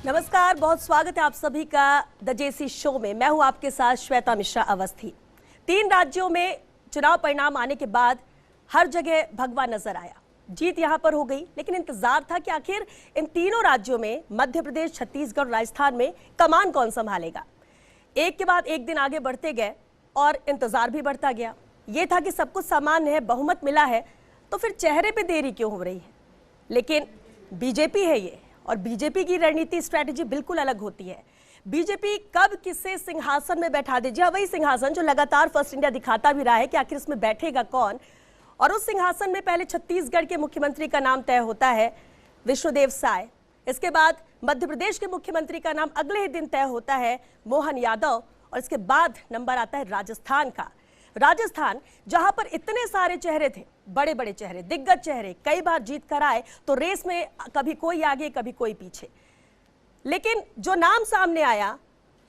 नमस्कार, बहुत स्वागत है आप सभी का द जेसी शो में। मैं हूं आपके साथ श्वेता मिश्रा अवस्थी। 3 राज्यों में चुनाव परिणाम आने के बाद हर जगह भगवा नजर आया। जीत यहां पर हो गई, लेकिन इंतजार था कि आखिर इन तीनों राज्यों में मध्य प्रदेश, छत्तीसगढ़, राजस्थान में कमान कौन संभालेगा। एक के बाद एक दिन आगे बढ़ते गए और इंतजार भी बढ़ता गया। ये था कि सब कुछ सामान्य है, बहुमत मिला है, तो फिर चेहरे पे देरी क्यों हो रही है। लेकिन बीजेपी है ये, और बीजेपी की रणनीति, स्ट्रैटेजी बिल्कुल अलग होती है। बीजेपी कब किसे सिंहासन में बैठा दे, जी हाँ, वही सिंहासन जो लगातार फर्स्ट इंडिया दिखाता भी रहा है कि आखिर इसमें बैठेगा कौन। और उस सिंहासन में पहले छत्तीसगढ़ के मुख्यमंत्री का नाम तय होता है, विष्णुदेव साय। इसके बाद मध्य प्रदेश के मुख्यमंत्री का नाम अगले ही दिन तय होता है, मोहन यादव। और इसके बाद नंबर आता है राजस्थान का। राजस्थान, जहां पर इतने सारे चेहरे थे, बड़े बड़े चेहरे, दिग्गज चेहरे, कई बार जीत कर आए, तो रेस में कभी कोई आगे कभी कोई पीछे। लेकिन जो नाम सामने आया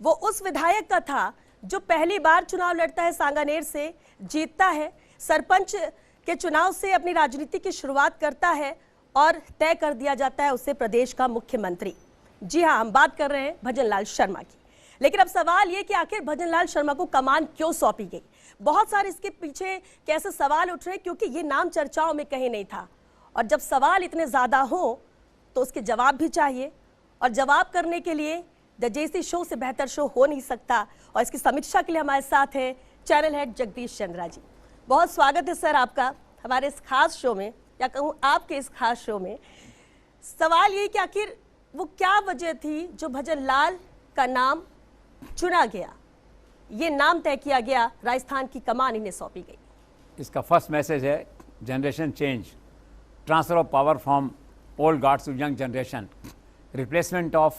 वो उस विधायक का था जो पहली बार चुनाव लड़ता है, सांगानेर से जीतता है, सरपंच के चुनाव से अपनी राजनीति की शुरुआत करता है और तय कर दिया जाता है उसे प्रदेश का मुख्यमंत्री। जी हाँ, हम बात कर रहे हैं भजनलाल शर्मा की। लेकिन अब सवाल ये कि आखिर भजनलाल शर्मा को कमान क्यों सौंपी गई। बहुत सारे इसके पीछे कैसे सवाल उठ रहे हैं, क्योंकि ये नाम चर्चाओं में कहीं नहीं था। और जब सवाल इतने ज्यादा हो तो उसके जवाब भी चाहिए, और जवाब करने के लिए द जेसी शो से बेहतर शो हो नहीं सकता। और इसकी समीक्षा के लिए हमारे साथ हैं चैनल हेड जगदीश चंद्रा जी। बहुत स्वागत है सर आपका हमारे इस खास शो में, या कहूँ आपके इस खास शो में। सवाल ये कि आखिर वो क्या वजह थी जो भजनलाल का नाम चुना गया, ये नाम तय किया गया, राजस्थान की कमान इन्हें सौंपी गई। इसका फर्स्ट मैसेज है generation change, transfer of power from old guards to young generation, replacement of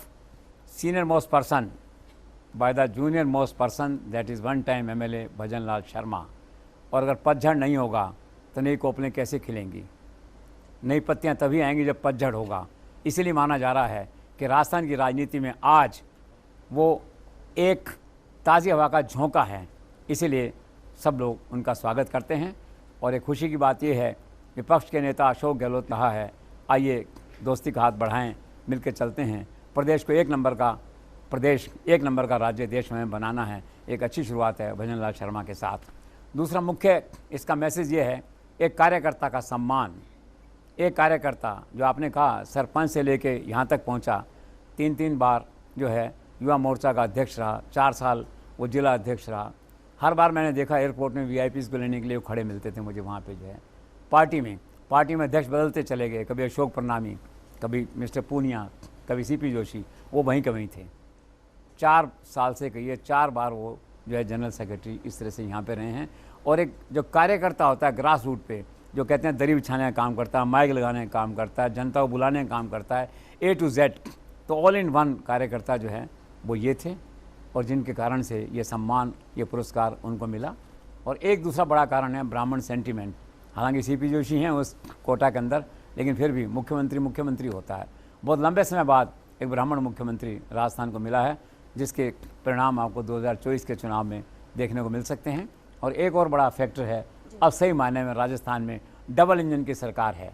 senior most person by the junior most person, that is one time MLA Bhajanlal Sharma. और अगर पतझड़ नहीं होगा तो नई कोपलें कैसे खिलेंगी, नई पत्तियां तभी आएंगी जब पतझड़ होगा। इसीलिए माना जा रहा है कि राजस्थान की राजनीति में आज वो एक ताज़ी हवा का झोंका है, इसीलिए सब लोग उनका स्वागत करते हैं। और एक खुशी की बात यह है, विपक्ष के नेता अशोक गहलोत कहा है, आइए दोस्ती का हाथ बढ़ाएं, मिलकर चलते हैं, प्रदेश को एक नंबर का राज्य देश में बनाना है। एक अच्छी शुरुआत है भजनलाल शर्मा के साथ। दूसरा मुख्य इसका मैसेज ये है, एक कार्यकर्ता का सम्मान। एक कार्यकर्ता जो आपने कहा सरपंच से लेके यहाँ तक पहुँचा, 3 बार जो है युवा मोर्चा का अध्यक्ष रहा, 4 साल वो जिला अध्यक्ष रहा। हर बार मैंने देखा एयरपोर्ट में वीआईपीज़ को लेने के लिए वो खड़े मिलते थे मुझे वहाँ पे जो है। पार्टी में अध्यक्ष बदलते चले गए, कभी अशोक प्रणामी, कभी मिस्टर पूनिया, कभी सीपी जोशी, वो वहीं के वहीं थे। 4 साल से कहिए 4 बार वो जो है जनरल सेक्रेटरी इस तरह से यहाँ पे रहे हैं। और एक जो कार्यकर्ता होता है ग्रास रूट पे, जो कहते हैं दरी बिछाने का काम करता है, माइक लगाने का काम करता है, जनता को बुलाने का काम करता है, A to Z, तो ऑल इन वन कार्यकर्ता जो है वो ये थे, और जिनके कारण से ये सम्मान, ये पुरस्कार उनको मिला। और एक दूसरा बड़ा कारण है ब्राह्मण सेंटीमेंट। हालांकि सीपी जोशी हैं उस कोटा के अंदर, लेकिन फिर भी मुख्यमंत्री होता है। बहुत लंबे समय बाद एक ब्राह्मण मुख्यमंत्री राजस्थान को मिला है, जिसके परिणाम आपको 2024 के चुनाव में देखने को मिल सकते हैं। और एक और बड़ा फैक्टर है, अब सही मायने में राजस्थान में डबल इंजन की सरकार है,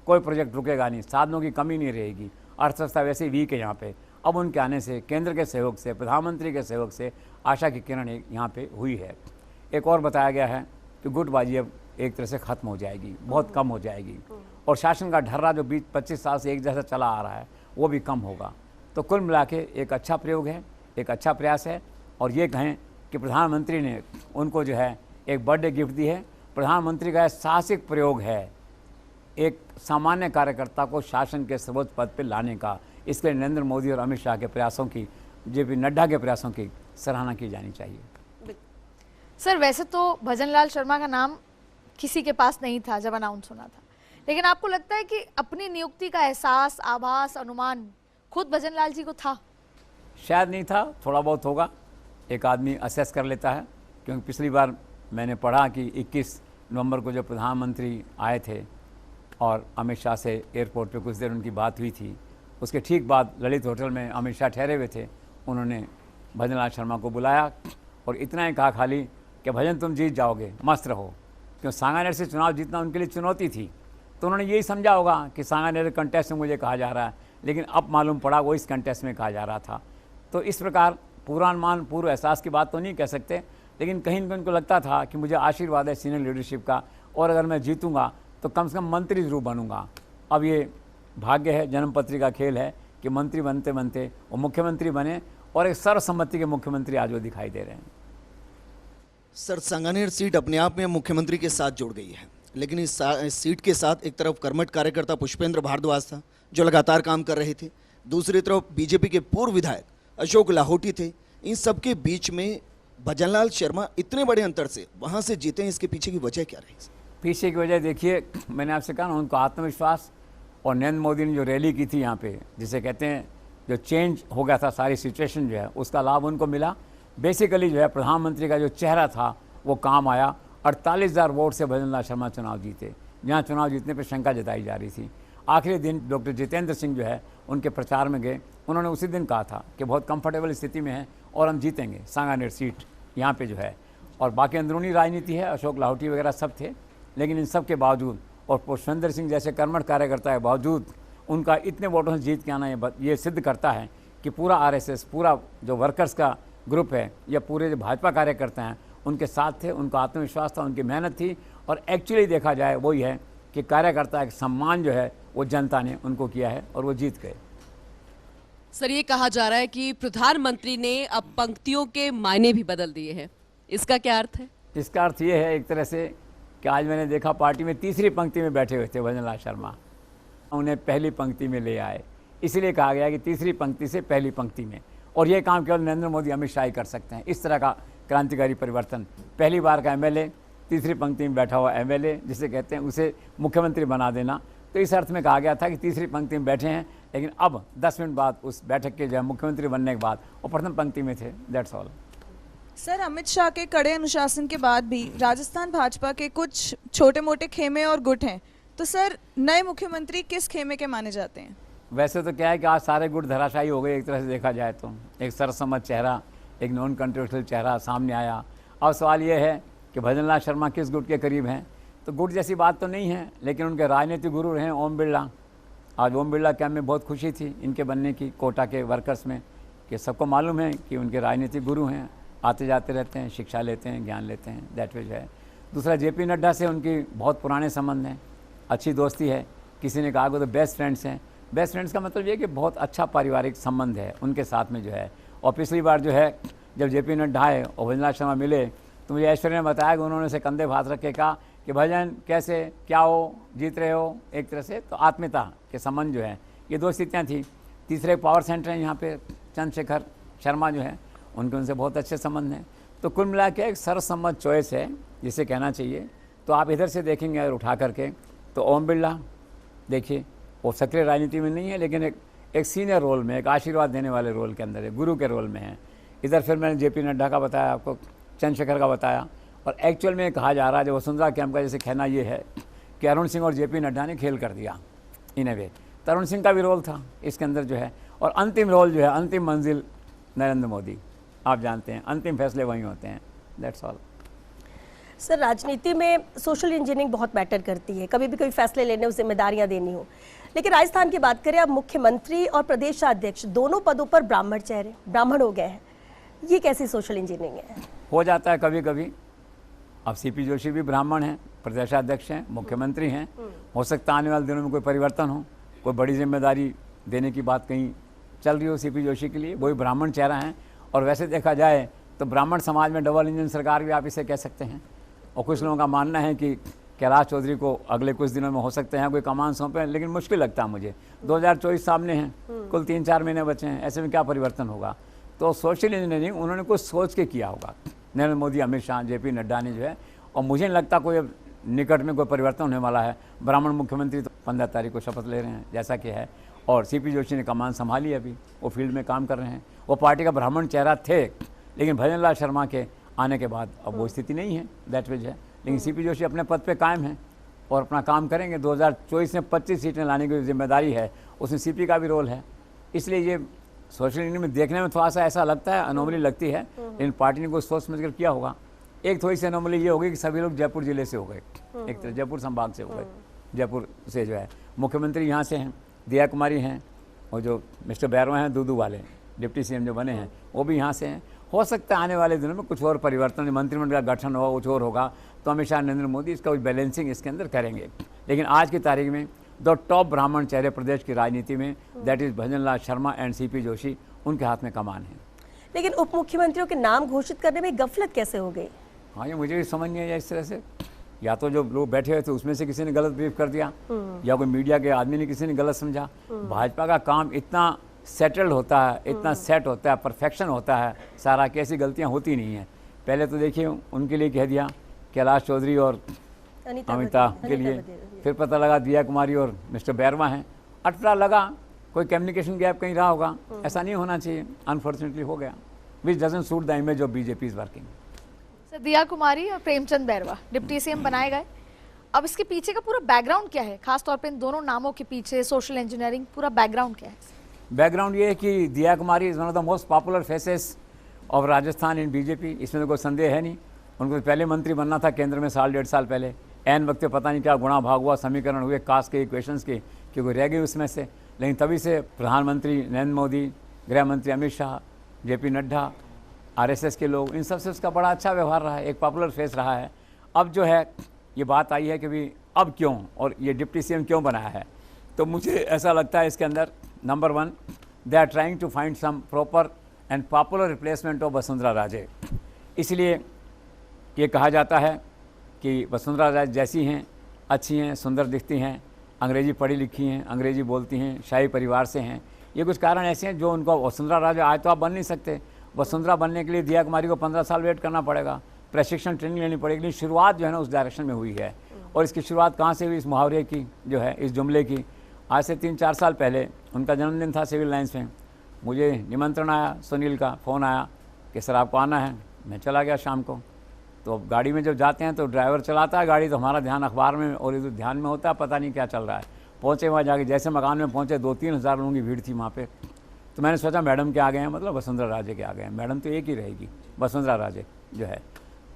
कोई प्रोजेक्ट रुकेगा नहीं, साधनों की कमी नहीं रहेगी, अर्थव्यवस्था वैसे ही वीक है यहाँ पे। अब उनके आने से, केंद्र के सहयोग से, प्रधानमंत्री के सहयोग से आशा की किरण यहाँ पे हुई है। एक और बताया गया है कि गुटबाजी अब एक तरह से ख़त्म हो जाएगी, बहुत कम हो जाएगी, और शासन का ढर्रा जो 20-25 साल से एक जैसा चला आ रहा है वो भी कम होगा। तो कुल मिला के एक अच्छा प्रयोग है, एक अच्छा प्रयास है। और ये कहें कि प्रधानमंत्री ने उनको जो है एक बर्थडे गिफ्ट दी है। प्रधानमंत्री का साहसिक प्रयोग है एक सामान्य कार्यकर्ता को शासन के सर्वोच्च पद पर लाने का। इसके नरेंद्र मोदी और अमित शाह के प्रयासों की, जेपी नड्डा के प्रयासों की सराहना की जानी चाहिए। सर, वैसे तो भजनलाल शर्मा का नाम किसी के पास नहीं था जब अनाउंस होना था, लेकिन आपको लगता है कि अपनी नियुक्ति का एहसास, आभास, अनुमान खुद भजनलाल जी को था? शायद नहीं था, थोड़ा बहुत होगा, एक आदमी असेस कर लेता है। क्योंकि पिछली बार मैंने पढ़ा कि 21 नवंबर को जो प्रधानमंत्री आए थे और अमित शाह से एयरपोर्ट पे कुछ देर उनकी बात हुई थी, उसके ठीक बाद ललित होटल में अमित शाह ठहरे हुए थे। उन्होंने भजनलाल शर्मा को बुलाया और इतना ही कहा खाली कि भजन तुम जीत जाओगे, मस्त रहो। क्यों सांगानेर से चुनाव जीतना उनके लिए चुनौती थी, तो उन्होंने यही समझा होगा कि सांगानेर कंटेस्ट में मुझे कहा जा रहा है, लेकिन अब मालूम पड़ा वो इस कंटेस्ट में कहा जा रहा था। तो इस प्रकार पूर्वानुमान पूर्व एहसास की बात तो नहीं कह सकते, लेकिन कहीं न कहीं उनको लगता था कि मुझे आशीर्वाद है सीनियर लीडरशिप का, और अगर मैं जीतूंगा तो कम से कम मंत्री जरूर बनूंगा। अब ये भाग्य है, जन्मपत्री का खेल है कि मंत्री बनते बनते वो मुख्यमंत्री बने, और एक सर्वसम्मति के मुख्यमंत्री आज वो दिखाई दे रहे हैं। सर, सांगानेर सीट अपने आप में मुख्यमंत्री के साथ जुड़ गई है, लेकिन इस सीट के साथ एक तरफ कर्मठ कार्यकर्ता पुष्पेंद्र भारद्वाज था जो लगातार काम कर रहे थे, दूसरी तरफ बीजेपी के पूर्व विधायक अशोक लाहोटी थे। इन सब के बीच में भजनलाल शर्मा इतने बड़े अंतर से वहाँ से जीते हैं, इसके पीछे की वजह क्या रही? पीछे की वजह देखिए, मैंने आपसे कहा ना, उनको आत्मविश्वास और नरेंद्र मोदी ने जो रैली की थी यहाँ पे, जिसे कहते हैं जो चेंज हो गया था सारी सिचुएशन जो है, उसका लाभ उनको मिला। बेसिकली जो है प्रधानमंत्री का जो चेहरा था वो काम आया। 48,000 वोट से भजनलाल शर्मा चुनाव जीते, जहाँ चुनाव जीतने पर शंका जताई जा रही थी। आखिरी दिन डॉक्टर जितेंद्र सिंह जो है उनके प्रचार में गए, उन्होंने उसी दिन कहा था कि बहुत कंफर्टेबल स्थिति में है और हम जीतेंगे सांगानेर सीट यहाँ पे जो है। और बाकी अंदरूनी राजनीति है, अशोक लाहोटी वगैरह सब थे, लेकिन इन सब के बावजूद और पुष्पेंद्र सिंह जैसे कर्मठ कार्यकर्ता के बावजूद उनका इतने वोटों से जीत के आना ये सिद्ध करता है कि पूरा आरएसएस, पूरा जो वर्कर्स का ग्रुप है या पूरे जो भाजपा कार्यकर्ता हैं उनके साथ थे, उनका आत्मविश्वास था, उनकी मेहनत थी। और एक्चुअली देखा जाए वही है कि कार्यकर्ता का सम्मान जो है वो जनता ने उनको किया है और वो जीत गए। सर, ये कहा जा रहा है कि प्रधानमंत्री ने अब पंक्तियों के मायने भी बदल दिए हैं, इसका क्या अर्थ है? इसका अर्थ ये है एक तरह से कि आज मैंने देखा पार्टी में तीसरी पंक्ति में बैठे हुए थे भजनलाल शर्मा, उन्हें पहली पंक्ति में ले आए, इसलिए कहा गया कि तीसरी पंक्ति से पहली पंक्ति में। और ये काम केवल नरेंद्र मोदी अमित शाह ही कर सकते हैं। इस तरह का क्रांतिकारी परिवर्तन, पहली बार का एमएलए तीसरी पंक्ति में बैठा हुआ एमएलए जिसे कहते हैं उसे मुख्यमंत्री बना देना, तो इस अर्थ में कहा गया था कि तीसरी पंक्ति में बैठे हैं, लेकिन अब 10 मिनट बाद उस बैठक के जो है मुख्यमंत्री बनने के बाद वो प्रथम पंक्ति में थे। That's all. Sir, Amit Shah के कड़े अनुशासन के बाद भी राजस्थान भाजपा के कुछ छोटे मोटे खेमे और गुट हैं, तो सर नए मुख्यमंत्री किस खेमे के माने जाते हैं? वैसे तो क्या है कि आज सारे गुट धराशायी हो गए एक तरह से देखा जाए तो। एक सरसम्मत चेहरा, एक नॉन कंट्रोवर्शियल चेहरा सामने आया। अब सवाल ये है कि भजनलाल शर्मा किस गुट के करीब हैं, तो गुट जैसी बात तो नहीं है, लेकिन उनके राजनीतिक गुरु रहे ओम बिरला। आज ओम बिरला कैंप में बहुत खुशी थी इनके बनने की, कोटा के वर्कर्स में, कि सबको मालूम है कि उनके राजनीतिक गुरु हैं, आते जाते रहते हैं, शिक्षा लेते हैं, ज्ञान लेते हैं, दैट वे है। दूसरा, जेपी नड्डा से उनकी बहुत पुराने संबंध हैं, अच्छी दोस्ती है। किसी ने कहा कि तो बेस्ट फ्रेंड्स हैं। बेस्ट फ्रेंड्स का मतलब ये कि बहुत अच्छा पारिवारिक संबंध है उनके साथ में जो है। और पिछली बार जो है जब जेपी नड्डा आए और भजनलाल शर्मा मिले तो मुझे ऐश्वर्य ने बताया कि उन्होंने से कंधे पे हाथ रख के कहा कि भजन कैसे, क्या हो, जीत रहे हो, एक तरह से तो आत्मीयता के संबंध जो है, ये दो स्थितियाँ थी। तीसरे एक पावर सेंटर है यहाँ पे, चंद्रशेखर शर्मा जो है, उनके उनसे बहुत अच्छे संबंध हैं। तो कुल मिला के एक सर्वसम्मत चॉइस है जिसे कहना चाहिए। तो आप इधर से देखेंगे अगर उठा करके तो ओम बिरला देखिए, वो सक्रिय राजनीति में नहीं है, लेकिन एक सीनियर रोल में, एक आशीर्वाद देने वाले रोल के अंदर है, गुरु के रोल में है। इधर फिर मैंने जेपी नड्डा का बताया आपको, चंद्रशेखर का बताया। और एक्चुअल में कहा जा रहा है जो वसुंधरा कैंप का जैसे कहना ये है कि अरुण सिंह और जेपी नड्डा ने खेल कर दिया इन ए वे। तो अरुण सिंह का भी रोल था इसके अंदर जो है, और अंतिम रोल जो है, अंतिम मंजिल नरेंद्र मोदी। आप जानते हैं अंतिम फैसले वहीं होते हैं। That's all. सर, राजनीति में सोशल इंजीनियरिंग बहुत मैटर करती है, कभी भी कोई फैसले लेने हो, जिम्मेदारियां देनी हो। लेकिन राजस्थान की बात करें, अब मुख्यमंत्री और प्रदेशाध्यक्ष दोनों पदों पर ब्राह्मण हो गए हैं, ये कैसी सोशल इंजीनियरिंग है? हो जाता है कभी कभी। अब सीपी जोशी भी ब्राह्मण हैं, प्रदेशाध्यक्ष हैं, मुख्यमंत्री हैं। हो सकता है आने वाले दिनों में कोई परिवर्तन हो, कोई बड़ी जिम्मेदारी देने की बात कहीं चल रही हो सीपी जोशी के लिए, वही ब्राह्मण चेहरा हैं। और वैसे देखा जाए तो ब्राह्मण समाज में डबल इंजन सरकार भी आप इसे कह सकते हैं। और कुछ लोगों का मानना है कि कैलाश चौधरी को अगले कुछ दिनों में हो सकते हैं कोई कमान सौंपे, लेकिन मुश्किल लगता है मुझे। 2024 सामने हैं, कुल 3-4 महीने बचे हैं, ऐसे में क्या परिवर्तन होगा? तो सोशल इंजीनियरिंग उन्होंने कुछ सोच के किया होगा, नरेंद्र मोदी, अमित शाह, जेपी नड्डा ने जो है। और मुझे नहीं लगता कोई अब निकट में कोई परिवर्तन होने वाला है। ब्राह्मण मुख्यमंत्री तो 15 तारीख को शपथ ले रहे हैं जैसा कि है, और सीपी जोशी ने कमान संभाली, अभी वो फील्ड में काम कर रहे हैं। वो पार्टी का ब्राह्मण चेहरा थे, लेकिन भजनलाल शर्मा के आने के बाद अब वो स्थिति नहीं है, दैट विज है। लेकिन सीपी जोशी अपने पद पे कायम हैं और अपना काम करेंगे। 2024 में 25 सीटें लाने की जिम्मेदारी है, उसमें सीपी का भी रोल है। इसलिए ये सोशल इंजीनियरिंग में देखने में थोड़ा सा ऐसा लगता है, अनोमली लगती है, लेकिन पार्टी ने कुछ सोच समझ कर किया होगा। एक थोड़ी सी अनोमली ये होगी कि सभी लोग जयपुर जिले से हो गए, एक तरह जयपुर संभाग से हो गए। जयपुर से जो है मुख्यमंत्री यहाँ से हैं, दिया कुमारी हैं, और जो मिस्टर बैरवा हैं दूदू वाले डिप्टी सीएम जो बने हैं वो भी यहाँ से हैं। हो सकता है आने वाले दिनों में कुछ और परिवर्तन, मंत्रिमंडल का गठन होगा, कुछ और होगा, तो अमित शाह नरेंद्र मोदी इसका कुछ बैलेंसिंग इसके अंदर करेंगे। लेकिन आज की तारीख में दो टॉप ब्राह्मण चेहरे प्रदेश की राजनीति में, that is bhajan Lal Sharma and CP Joshi, उनके हाथ में कमान है। लेकिन उप मुख्यमंत्रियों के नाम घोषित करने में गफलत कैसे हो गई? हाँ, ये मुझे भी समझ नहीं आया इस तरह से। या तो जो लोग बैठे हुए थे उसमें से किसी ने गलत ब्रीफ कर दिया, या कोई मीडिया के आदमी ने किसी ने गलत समझा। भाजपा का काम इतना सेटल्ड होता है, इतना सेट होता है, परफेक्शन होता है सारा, कि ऐसी गलतियाँ होती नहीं हैं। पहले तो देखिए उनके लिए कह दिया कैलाश चौधरी और अमिता के लिए, फिर पता लगा दिया कुमारी और मिस्टर बैरवा हैं। अटपटा लगा, कोई कम्युनिकेशन गैप कहीं रहा होगा। ऐसा नहीं होना चाहिए, अनफॉर्चुनेटली हो गया, विच doesn't suit the image of BJP is working. Sir, दिया कुमारी और प्रेमचंद बैरवा डिप्टी सीएम बनाए गए। अब इसके पीछे का पूरा बैकग्राउंड क्या है, खासतौर पे इन दोनों नामों के पीछे सोशल इंजीनियरिंग, पूरा बैकग्राउंड क्या है? बैकग्राउंड ये है कि Diya Kumari is one of the most popular faces of Rajasthan in BJP, इसमें तो कोई संदेह है नहीं। उनको पहले मंत्री बनना था केंद्र में 1.5 साल पहले, एन वक्त पता नहीं क्या गुणा भाग हुआ, समीकरण हुए कास्ट के, इक्वेशंस के, कि कोई रह गई उसमें से। लेकिन तभी से प्रधानमंत्री नरेंद्र मोदी, गृह मंत्री अमित शाह, जेपी नड्डा, आरएसएस के लोग, इन सबसे उसका बड़ा अच्छा व्यवहार रहा है, एक पॉपुलर फेस रहा है। अब जो है ये बात आई है कि भाई अब क्यों और ये डिप्टी सीएम क्यों बनाया है, तो मुझे ऐसा लगता है इसके अंदर number 1 they are trying to find some proper and popular replacement of Vasundhara Raje. इसलिए ये कहा जाता है कि वसुंधरा राजे जैसी हैं, अच्छी हैं, सुंदर दिखती हैं, अंग्रेजी पढ़ी लिखी हैं, अंग्रेजी बोलती हैं, शाही परिवार से हैं, ये कुछ कारण ऐसे हैं जो उनको वसुंधरा राजे आज तो आप बन नहीं सकते। वसुंधरा बनने के लिए दिया कुमारी को 15 साल वेट करना पड़ेगा, प्रशिक्षण ट्रेनिंग लेनी पड़ेगी। लेकिन शुरुआत जो है ना उस डायरेक्शन में हुई है। और इसकी शुरुआत कहाँ से हुई, इस मुहावरे की जो है, इस जुमले की। आज से 3-4 साल पहले उनका जन्मदिन था सिविल लाइन्स में, मुझे निमंत्रण आया, सुनील का फ़ोन आया कि सर आपको आना है। मैं चला गया शाम को। तो अब गाड़ी में जब जाते हैं तो ड्राइवर चलाता है गाड़ी, तो हमारा ध्यान अखबार में और इधर ध्यान में होता है, पता नहीं क्या चल रहा है। पहुँचे वहाँ जाके, जैसे मकान में पहुँचे 2-3 हज़ार लोगों की भीड़ थी वहाँ पे। तो मैंने सोचा मैडम के आ गए हैं, मतलब वसुंधरा राजे के आ गए हैं, मैडम तो एक ही रहेगी, वसुंधरा राजे जो है।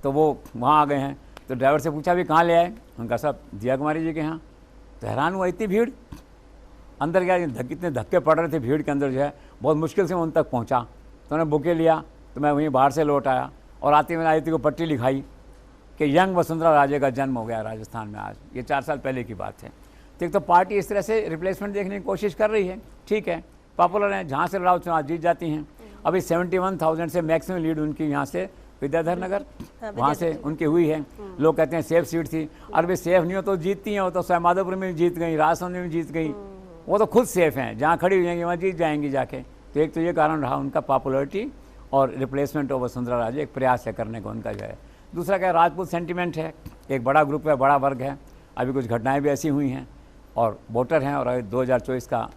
तो वो वहाँ आ गए हैं। तो ड्राइवर से पूछा भी कहाँ ले आए, उनका साहब दिया कुमारी जी के यहाँ। तो हैरान हुआ, इतनी भीड़, अंदर गया, इतने धक्के पड़ रहे थे भीड़ के अंदर जो है, बहुत मुश्किल से उन तक पहुँचा। तो उन्होंने बुके लिया, तो मैं वहीं बाहर से लौट आया और आते मैंने आदित्य को पट्टी लिखाई कि यंग वसुंधरा राजे का जन्म हो गया राजस्थान में आज। ये 4 साल पहले की बात है। तो एक तो पार्टी इस तरह से रिप्लेसमेंट देखने की कोशिश कर रही है, ठीक है, पॉपुलर हैं, जहाँ से लड़ाओ चुनाव जीत जाती हैं। अभी 71,000 से मैक्सिमम लीड उनकी यहाँ से विद्याधर नगर, वहाँ से उनकी हुई है। लोग कहते हैं सेफ सीट थी, अरे भाई सेफ नहीं हो तो जीतती हैं, वो तो सवाईमाधोपुर में भी जीत गई, राजस्थान में भी जीत गई, वो तो खुद सेफ हैं, जहाँ खड़ी हो जाएंगी वहाँ जीत जाएंगी जाके। तो एक तो ये कारण रहा उनका पॉपुलरिटी और रिप्लेसमेंट ऑफ वसुंधरा राजे, एक प्रयास है करने को उनका जो है। दूसरा क्या, राजपूत सेंटिमेंट है, एक बड़ा ग्रुप है, बड़ा वर्ग है, अभी कुछ घटनाएं भी ऐसी हुई हैं और वोटर हैं, और 2024 का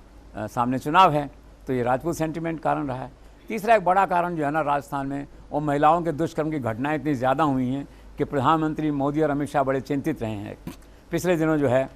सामने चुनाव है, तो ये राजपूत सेंटिमेंट कारण रहा है। तीसरा एक बड़ा कारण जो है ना राजस्थान में, वो महिलाओं के दुष्कर्म की घटनाएं इतनी ज़्यादा हुई हैं कि प्रधानमंत्री मोदी और अमित शाह बड़े चिंतित रहे हैं। पिछले दिनों जो है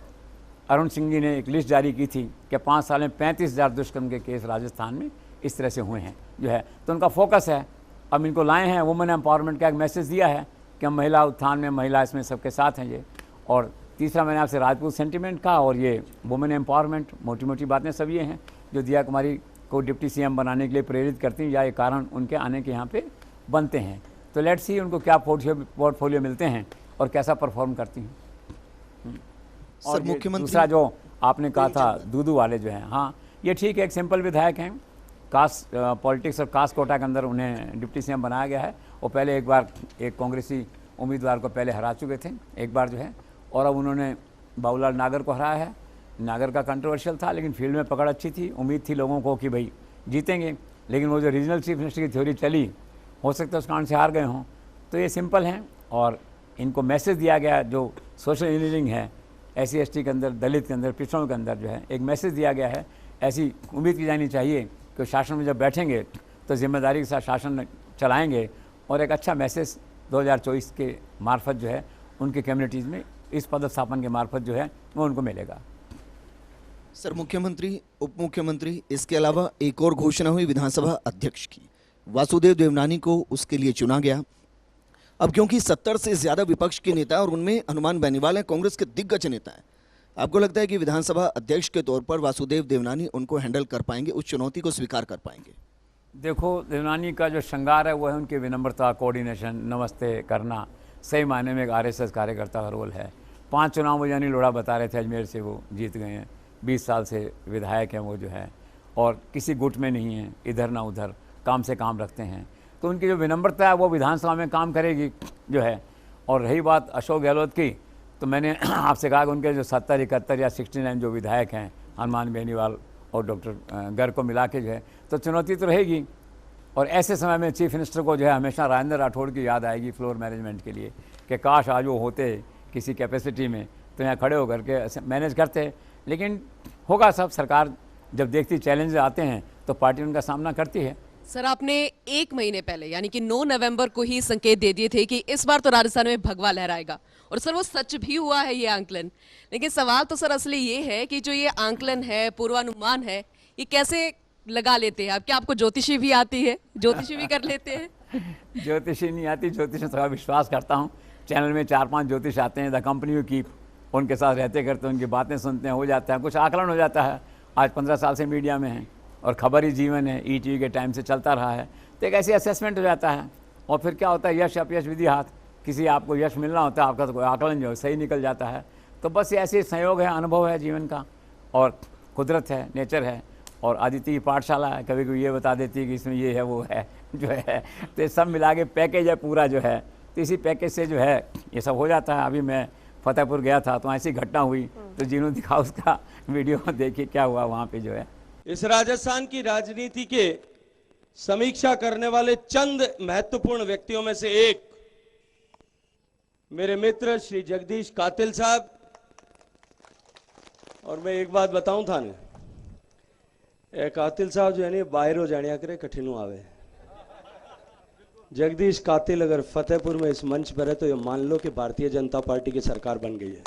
अरुण सिंह जी ने एक लिस्ट जारी की थी कि 5 साल में 35,000 दुष्कर्म के केस राजस्थान में इस तरह से हुए हैं जो है। तो उनका फोकस है, अब इनको लाए हैं, वुमेन एम्पावरमेंट का एक मैसेज दिया है कि हम महिला उत्थान में, महिला इसमें सबके साथ हैं ये। और तीसरा मैंने आपसे राजपूत सेंटिमेंट का और ये वुमेन एम्पावरमेंट, मोटी मोटी बातें सब ये हैं जो दिया कुमारी को डिप्टी सीएम बनाने के लिए प्रेरित करती हैं, या ये कारण उनके आने के यहाँ पे बनते हैं। तो लेट्स सी उनको क्या पोर्टफोलियो मिलते हैं और कैसा परफॉर्म करती हैं। और मुख्यमंत्री दूसरा जो आपने कहा था दूदू वाले जो हैं, हाँ ये ठीक है, एक सिंपल विधायक हैं, कास्ट पॉलिटिक्स और कास्ट कोटा के अंदर उन्हें डिप्टी सीएम बनाया गया है। वो पहले एक बार एक कांग्रेसी उम्मीदवार को पहले हरा चुके थे एक बार जो है, और अब उन्होंने बाबूलाल नागर को हराया है। नागर का कंट्रोवर्शियल था, लेकिन फील्ड में पकड़ अच्छी थी, उम्मीद थी लोगों को कि भाई जीतेंगे, लेकिन वो जो रीजनल चीफ मिनिस्टर की थ्योरी चली, हो सकता है उस कारण से हार गए हों। तो ये सिंपल हैं और इनको मैसेज दिया गया, जो सोशल इंजीनियरिंग है SC ST के अंदर, दलित के अंदर, पिछड़ों के अंदर जो है एक मैसेज दिया गया है। ऐसी उम्मीद की जानी चाहिए कि शासन में जब बैठेंगे तो जिम्मेदारी के साथ शासन चलाएंगे, और एक अच्छा मैसेज 2024 के मार्फत जो है उनकी कम्युनिटीज़ में इस पदस्थापन के मार्फत जो है वो उनको मिलेगा। सर, मुख्यमंत्री, उप मुख्यमंत्री, इसके अलावा एक और घोषणा हुई विधानसभा अध्यक्ष की। वासुदेव देवनानी को उसके लिए चुना गया। अब क्योंकि 70 से ज़्यादा विपक्ष के नेता और उनमें हनुमान बेनीवाल हैं, कांग्रेस के दिग्गज नेता हैं, आपको लगता है कि विधानसभा अध्यक्ष के तौर पर वासुदेव देवनानी उनको हैंडल कर पाएंगे, उस चुनौती को स्वीकार कर पाएंगे? देखो, देवनानी का जो श्रृंगार है वो है उनकी विनम्रता, कोऑर्डिनेशन, नमस्ते करना, सही मायने में एक आरएसएस कार्यकर्ता का रोल है। 5 चुनाव वो यानी लोढ़ा बता रहे थे, अजमेर से वो जीत गए हैं, 20 साल से विधायक हैं वो जो है, और किसी गुट में नहीं है, इधर ना उधर, काम से काम रखते हैं। तो उनकी जो विनम्रता है वो विधानसभा में काम करेगी जो है। और रही बात अशोक गहलोत की, तो मैंने आपसे कहा कि उनके जो 70, 71 या 69 जो विधायक हैं, हनुमान बेनीवाल और डॉक्टर गर्ग को मिला के जो है, तो चुनौती तो रहेगी। और ऐसे समय में चीफ मिनिस्टर को जो है हमेशा राजेंद्र राठौड़ की याद आएगी फ्लोर मैनेजमेंट के लिए, कि काश आज वो होते किसी कैपेसिटी में तो यहाँ खड़े होकर के मैनेज करते। लेकिन होगा सब, सरकार जब देखती चैलेंज आते हैं तो पार्टी उनका सामना करती है। सर, आपने 1 महीने पहले यानी कि 9 नवंबर को ही संकेत दे दिए थे कि इस बार तो राजस्थान में भगवा लहराएगा, और सर वो सच भी हुआ है ये आंकलन। लेकिन सवाल तो सर असली ये है कि जो ये आंकलन है, पूर्वानुमान है, ये कैसे लगा लेते हैं आप? क्या आपको ज्योतिषी भी आती है, ज्योतिषी भी कर लेते हैं? ज्योतिषी नहीं आती, ज्योतिष में थोड़ा विश्वास करता हूँ। चैनल में 4-5 ज्योतिष आते हैं, द कंपनी यू कीप, उनके साथ रहते करते उनकी बातें सुनते हैं, हो जाता है कुछ आकलन हो जाता है। आज 15 साल से मीडिया में है और खबर ही जीवन है, ईटीवी के टाइम से चलता रहा है, तो एक ऐसी असेसमेंट हो जाता है। और फिर क्या होता है, यश अपयश विधि हाथ, किसी आपको यश मिलना होता है, आपका तो कोई आकलन जो है सही निकल जाता है। तो बस ये ऐसे संयोग है, अनुभव है जीवन का, और कुदरत है, नेचर है, और आदित्य की पाठशाला है, कभी कभी ये बता देती है कि इसमें ये है वो है जो है। तो ये सब मिला के पैकेज है पूरा जो है, तो इसी पैकेज से जो है ये सब हो जाता है। अभी मैं फतेहपुर गया था तो ऐसी घटना हुई, तो जिन्होंने दिखा उसका वीडियो देखिए क्या हुआ वहाँ पे जो है। इस राजस्थान की राजनीति के समीक्षा करने वाले चंद महत्वपूर्ण व्यक्तियों में से एक मेरे मित्र श्री जगदीश कातिल साहब। और मैं एक बात बताऊं था ने, ए कातिल साहब जो है ना बाहर हो जाने करे कठिन आवे। जगदीश कातिल अगर फतेहपुर में इस मंच पर है तो ये मान लो कि भारतीय जनता पार्टी की सरकार बन गई है।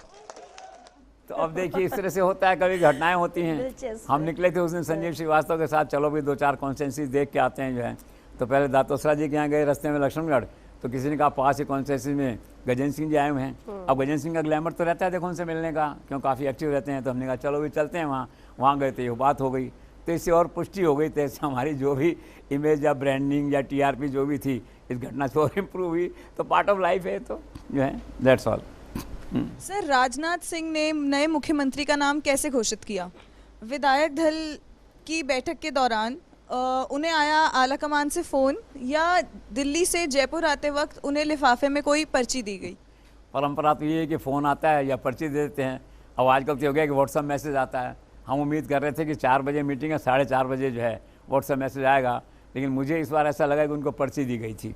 तो अब देखिए इस तरह से होता है, कभी घटनाएं होती हैं। हम निकले थे उस दिन संजीव श्रीवास्तव के साथ, चलो भी 2-4 कॉन्स्टिट्यूंसी देख के आते हैं जो है। तो पहले दातोसरा जी के यहाँ गए, रास्ते में लक्ष्मणगढ़, तो किसी ने कहा पास ही कॉन्स्टिट्यूंसी में गजेंद्र सिंह जी आए हुए हैं। अब गजेंद्र सिंह का ग्लैमर तो रहता है देखो उनसे मिलने का, क्यों काफ़ी एक्टिव रहते हैं। तो हमने कहा चलो भी चलते हैं वहाँ गए थे, ये बात हो गई। तो इससे और पुष्टि हो गई, तो इससे हमारी जो भी इमेज या ब्रांडिंग या टीआरपी जो भी थी इस घटना से और इम्प्रूव हुई। तो पार्ट ऑफ लाइफ है, तो जो है that's all. Sir, Rajnath Singh ने नए मुख्यमंत्री का नाम कैसे घोषित किया? विधायक दल की बैठक के दौरान उन्हें आया आला कमान से फ़ोन, या दिल्ली से जयपुर आते वक्त उन्हें लिफाफे में कोई पर्ची दी गई? परंपरा तो ये है कि फ़ोन आता है या पर्ची दे देते हैं। अब आजकल तो हो गया कि व्हाट्सअप मैसेज आता है। हम उम्मीद कर रहे थे कि 4 बजे मीटिंग है, 4:30 बजे जो है व्हाट्सअप मैसेज आएगा, लेकिन मुझे इस बार ऐसा लगा कि उनको पर्ची दी गई थी।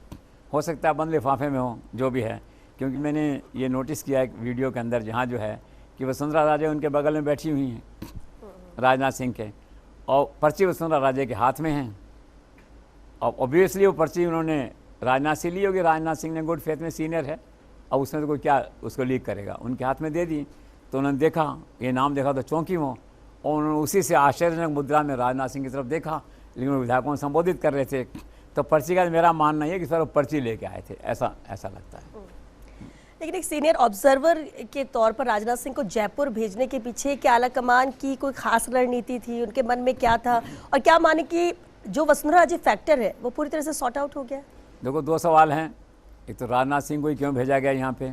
हो सकता है बंद लिफाफे में हो, जो भी है, क्योंकि मैंने ये नोटिस किया एक वीडियो के अंदर जहाँ जो है कि वसुंधरा राजे उनके बगल में बैठी हुई हैं राजनाथ सिंह के, और पर्ची वसुंधरा राजे के हाथ में है। और ऑब्वियसली वो पर्ची उन्होंने राजनाथ से ली होगी, राजनाथ सिंह ने गुड फेथ में सीनियर है, अब उसमें तो कोई क्या उसको लीक करेगा, उनके हाथ में दे दी। तो उन्होंने देखा, ये नाम देखा तो चौंकी वो, और उन्होंने उसी से आश्चर्यजनक मुद्रा में राजनाथ सिंह की तरफ देखा, लेकिन वो विधायकों को संबोधित कर रहे थे। तो पर्ची का मेरा मानना है कि सर वो पर्ची लेके आए थे, ऐसा लगता है। लेकिन एक सीनियर ऑब्जर्वर के तौर पर राजनाथ सिंह को जयपुर भेजने के पीछे क्या आलाकमान की कोई खास रणनीति थी? उनके मन में क्या था, और क्या माने कि जो वसुंधरा राजे फैक्टर है वो पूरी तरह से सॉर्ट आउट हो गया? देखो 2 सवाल हैं। एक तो राजनाथ सिंह को ही क्यों भेजा गया यहाँ पे,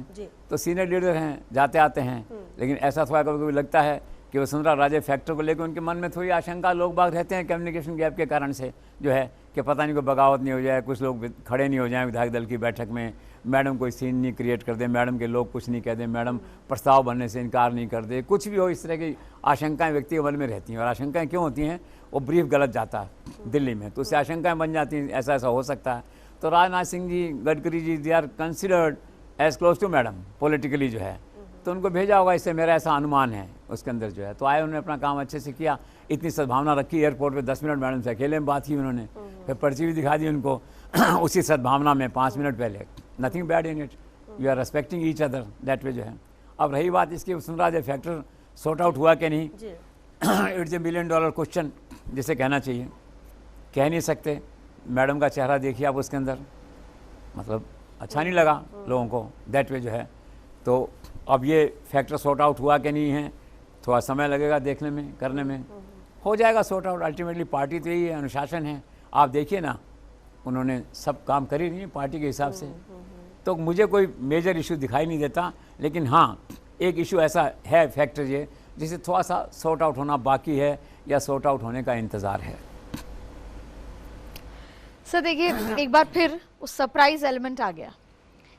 तो सीनियर लीडर हैं, जाते आते हैं, लेकिन ऐसा थोड़ा कभी लगता है कि वसुंधरा राजे फैक्टर को लेकर उनके मन में थोड़ी आशंका, लोग बाग रहते हैं कम्युनिकेशन गैप के कारण से जो है, कि पता नहीं कोई बगावत नहीं हो जाए, कुछ लोग खड़े नहीं हो जाएं विधायक दल की बैठक में, मैडम कोई सीन नहीं क्रिएट कर दे, मैडम के लोग कुछ नहीं कह दें, मैडम प्रस्ताव बनने से इनकार नहीं कर दे, कुछ भी हो, इस तरह की आशंकाएं व्यक्ति के मन में रहती हैं। और आशंकाएं क्यों होती हैं, वो ब्रीफ गलत जाता है दिल्ली में, तो उससे आशंकाएं बन जाती हैं, ऐसा हो सकता है। तो Rajnath Singh ji, Gadkari ji, they are considered as close to madam politically जो है, तो उनको भेजा होगा, इससे मेरा ऐसा अनुमान है उसके अंदर जो है। तो आए, उन्होंने अपना काम अच्छे से किया, इतनी सद्भावना रखी, एयरपोर्ट पे 10 मिनट मैडम से अकेले में बात की उन्होंने, फिर पर्ची भी दिखा दी उनको उसी सद्भावना में 5 मिनट पहले। Nothing bad in it, you are respecting each other that way जो है। अब रही बात इसकी Vasundhara Raje factor sort out हुआ कि नहीं, इट्स ए $1 मिलियन क्वेश्चन जिसे कहना चाहिए, कह नहीं सकते। मैडम का चेहरा देखिए आप उसके अंदर, मतलब अच्छा नहीं लगा लोगों को दैट वे जो है। तो अब ये फैक्टर सॉर्ट आउट हुआ कि नहीं है, थोड़ा समय लगेगा देखने में, करने में, हो जाएगा सॉर्ट आउट। अल्टीमेटली पार्टी तो यही है, अनुशासन है। आप देखिए ना, उन्होंने सब काम कर ही रही है पार्टी के हिसाब से, तो मुझे कोई मेजर इशू दिखाई नहीं देता। लेकिन हाँ, एक इशू ऐसा है फैक्टर ये, जिसे थोड़ा सा सॉर्ट आउट होना बाकी है या सॉर्ट आउट होने का इंतज़ार है। सर देखिए, एक बार फिर उस सरप्राइज एलिमेंट आ गया।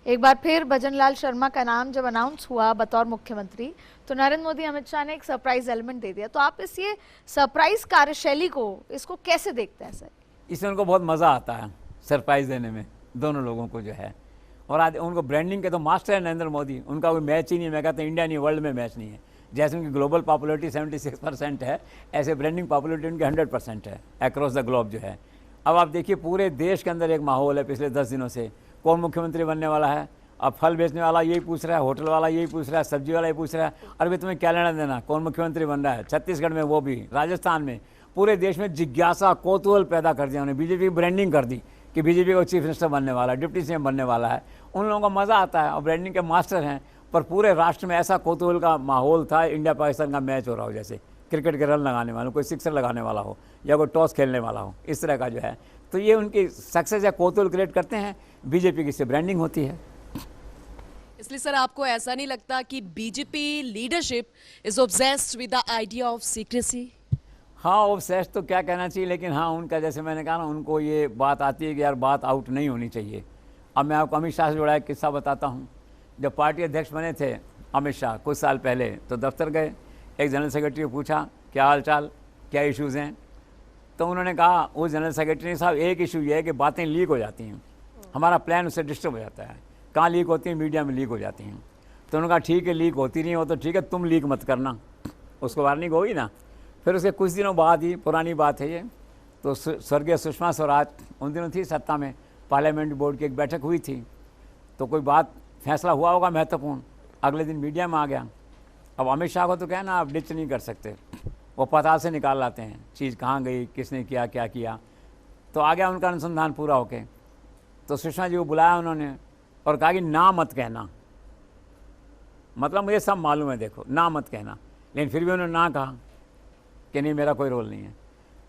एक बार फिर भजनलाल शर्मा का नाम जब अनाउंस हुआ बतौर मुख्यमंत्री, तो नरेंद्र मोदी, अमित शाह ने एक सरप्राइज एलिमेंट दे दिया। तो आप इस ये सरप्राइज कार्यशैली को, इसको कैसे देखते हैं सर? इसमें उनको बहुत मज़ा आता है सरप्राइज़ देने में, दोनों लोगों को जो है। और आज उनको ब्रांडिंग के तो मास्टर है नरेंद्र मोदी। उनका कोई मैच ही नहीं, मैं कहता हूँ इंडिया नहीं, वर्ल्ड में मैच नहीं है। जैसे उनकी ग्लोबल पॉपुलरिटी 76% है, ऐसे ब्रांडिंग पॉपुलरिटी उनकी 100% है अक्रॉस द ग्लोब जो है। अब आप देखिए, पूरे देश के अंदर एक माहौल है पिछले 10 दिनों से, कौन मुख्यमंत्री बनने वाला है। अब फल बेचने वाला यही पूछ रहा है, होटल वाला यही पूछ रहा है, सब्जी वाला यही पूछ रहा है, अरे भाई तुम्हें क्या लेना देना, कौन मुख्यमंत्री बन रहा है। छत्तीसगढ़ में, वो भी राजस्थान में, पूरे देश में जिज्ञासा, कौतूहल पैदा कर दिया उन्होंने। बीजेपी की ब्रांडिंग कर दी कि बीजेपी को चीफ मिनिस्टर बनने वाला है, डिप्टी सीएम बनने वाला है। उन लोगों को मज़ा आता है और ब्रांडिंग के मास्टर हैं। पर पूरे राष्ट्र में ऐसा कौतूहल का माहौल था, इंडिया पाकिस्तान का मैच हो रहा हो, जैसे क्रिकेट के रन लगाने वाला, कोई सिक्सर लगाने वाला हो या कोई टॉस खेलने वाला हो, इस तरह का जो है। तो ये उनकी सक्सेस या कौतूहल क्रिएट करते हैं। बीजेपी की इससे ब्रांडिंग होती है। इसलिए सर, आपको ऐसा नहीं लगता कि BJP leadership is obsessed with the idea of secrecy? हाँ, ऑब्सेस्ड तो क्या कहना चाहिए, लेकिन हाँ, उनका जैसे मैंने कहा ना, उनको ये बात आती है कि यार बात आउट नहीं होनी चाहिए। अब मैं आपको अमित शाह से जुड़ा एक किस्सा बताता हूँ। जब पार्टी अध्यक्ष बने थे अमित शाह कुछ साल पहले, तो दफ्तर गए, एक जनरल सेक्रेटरी को पूछा क्या हाल चाल, क्या इश्यूज़ हैं। तो उन्होंने कहा, उस जनरल सेक्रेटरी ने, साहब एक इशू ये है कि बातें लीक हो जाती हैं, हमारा प्लान उससे डिस्टर्ब हो जाता है। कहाँ लीक होती हैं? मीडिया में लीक हो जाती हैं। तो उन्होंने कहा ठीक है, लीक होती नहीं हो तो ठीक है, तुम लीक मत करना। उसको वार्निंग होगी ना। फिर उसके कुछ दिनों बाद ही, पुरानी बात है ये, तो स्वर्गीय सुषमा स्वराज उन दिनों थी सत्ता में, पार्लियामेंट बोर्ड की एक बैठक हुई थी, तो कोई बात फैसला हुआ होगा महत्वपूर्ण, अगले दिन मीडिया में आ गया। अब अमित शाह को तो क्या है ना, आप डिच नहीं कर सकते, वो पताल से निकाल लाते हैं चीज़ कहाँ गई, किसने किया, क्या किया। तो आ गया उनका अनुसंधान पूरा होके। तो सुषमा जी को बुलाया उन्होंने और कहा कि ना मत कहना, मतलब मुझे सब मालूम है, देखो ना मत कहना। लेकिन फिर भी उन्होंने ना कहा कि नहीं मेरा कोई रोल नहीं है।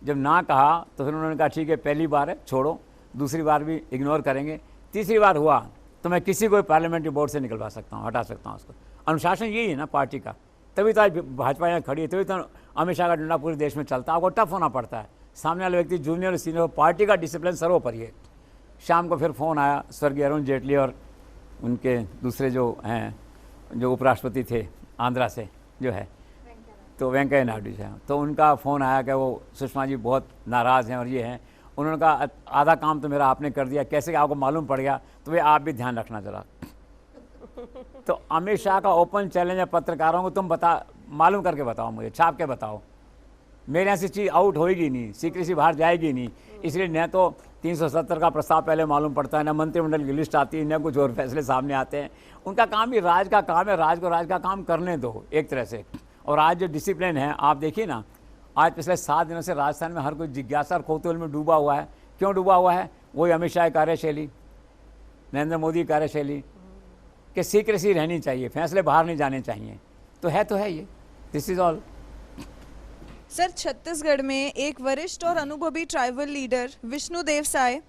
जब ना कहा तो फिर उन्होंने कहा ठीक है, पहली बार है, छोड़ो, दूसरी बार भी इग्नोर करेंगे, तीसरी बार हुआ तो मैं किसी को पार्लियामेंट्री बोर्ड से निकलवा सकता हूँ, हटा सकता हूँ उसको। अनुशासन यही है ना पार्टी का, तभी तो आज भाजपा यहाँ खड़ी है, तभी तो अमित शाह का डंडा पूरे देश में चलता है। आपको टफ होना पड़ता है, सामने वाले व्यक्ति जूनियर और सीनियर, पार्टी का डिसिप्लिन सर्वोपरि है। शाम को फिर फ़ोन आया स्वर्गीय अरुण जेटली और उनके दूसरे जो हैं, जो उपराष्ट्रपति थे आंध्रा से जो है, तो वेंकैया नायडू जी हैं, तो उनका फ़ोन आया कि वो सुषमा जी बहुत नाराज़ हैं और ये हैं। उन्होंने कहा आधा काम तो मेरा आपने कर दिया, कैसे आपको मालूम पड़ गया, तो वे आप भी ध्यान रखना जरा। तो अमित शाह का ओपन चैलेंज है पत्रकारों को, तुम बता, मालूम करके बताओ, मुझे छाप के बताओ, मेरे यहाँ से चीज़ आउट होएगी नहीं, सीक्रेसी बाहर जाएगी नहीं। इसलिए न तो 370 का प्रस्ताव पहले मालूम पड़ता है, न मंत्रिमंडल की लिस्ट आती है, न कुछ और फैसले सामने आते हैं। उनका काम ही राज का काम है, राज को राज का काम करने दो एक तरह से। और आज जो डिसिप्लिन है आप देखिए ना, आज पिछले 7 दिनों से राजस्थान में हर कोई जिज्ञासा और कौतूहल में डूबा हुआ है। क्यों डूबा हुआ है? वही अमित शाह की कार्यशैली, नरेंद्र मोदी की कार्यशैली कि सीक्रेसी रहनी चाहिए, फैसले बाहर नहीं जाने चाहिए। तो है ये, this is all. Sir, Chhattisgarh में एक वरिष्ठ और अनुभवी ट्राइबल लीडर विष्णु देव साय,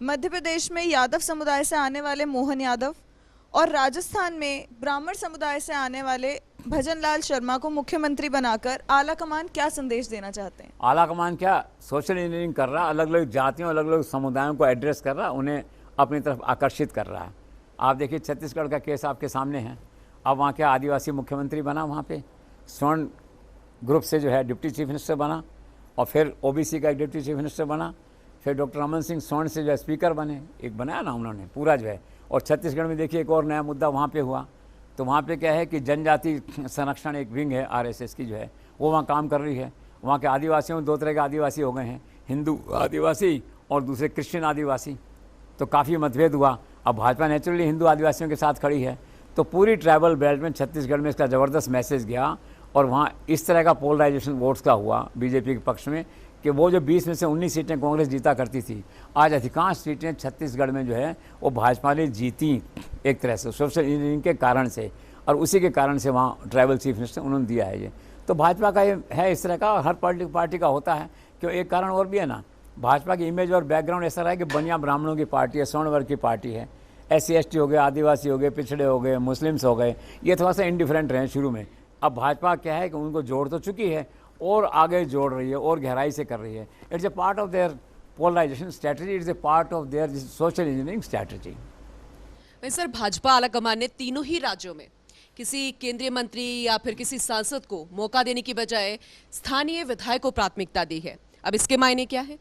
मध्य प्रदेश में यादव समुदाय से आने वाले मोहन यादव और राजस्थान में ब्राह्मण समुदाय से आने वाले भजनलाल शर्मा को मुख्यमंत्री बनाकर आला कमान क्या संदेश देना चाहते हैं? आला कमान क्या सोशल इंजीनियरिंग कर रहा, अलग अलग जातियों, अलग अलग समुदायों को एड्रेस कर रहा, उन्हें अपनी तरफ आकर्षित कर रहा है। आप देखिए छत्तीसगढ़ का केस आपके सामने है। अब वहाँ के आदिवासी मुख्यमंत्री बना, वहाँ पे स्वर्ण ग्रुप से जो है डिप्टी चीफ मिनिस्टर बना, और फिर ओबीसी का एक डिप्टी चीफ मिनिस्टर बना, फिर डॉक्टर रमन सिंह स्वर्ण से जो है स्पीकर बने, एक बनाया ना उन्होंने पूरा जो है। और छत्तीसगढ़ में देखिए एक और नया मुद्दा वहाँ पे हुआ, तो वहाँ पे क्या है कि जनजाति संरक्षण एक विंग है आरएसएस की जो है, वो वहाँ काम कर रही है। वहाँ के आदिवासियों में 2 तरह के आदिवासी हो गए हैं, हिंदू आदिवासी और दूसरे क्रिश्चियन आदिवासी। तो काफ़ी मतभेद हुआ। अब भाजपा नेचुरली हिंदू आदिवासियों के साथ खड़ी है, तो पूरी ट्राइबल बेल्ट में छत्तीसगढ़ में इसका ज़बरदस्त मैसेज गया। और वहाँ इस तरह का पोलराइजेशन वोट्स का हुआ बीजेपी के पक्ष में कि वो जो 20 में से 19 सीटें कांग्रेस जीता करती थी, आज अधिकांश सीटें छत्तीसगढ़ में जो है वो भाजपा ने जीती एक तरह से सोशल इंजीनियरिंग के कारण से, और उसी के कारण से वहाँ ट्राइबल चीफ मिनिस्टर उन्होंने दिया है ये। तो भाजपा का ये है इस तरह का, और हर पार्टी का होता है। क्यों, एक कारण और भी है ना, भाजपा की इमेज और बैकग्राउंड ऐसा रहा है कि बनिया ब्राह्मणों की पार्टी है, स्वर्ण वर्ग की पार्टी है। SC ST हो गए, आदिवासी हो गए, पिछड़े हो गए, मुस्लिम्स हो गए, ये थोड़ा सा इंडिफरेंट रहे शुरू में। अब भाजपा क्या है कि उनको जोड़ तो चुकी है और आगे जोड़ रही है और गहराई से कर रही है। It's a part of their polarisation strategy, it's a part of their social engineering strategy. वहीं सर, भाजपा आलाकमान ने तीनों ही राज्यों में किसी केंद्रीय मंत्री या फिर किसी सांसद को मौका देने की बजाय स्थानीय विधायक को प्राथमिकता दी है। अब इसके मायने क्या है?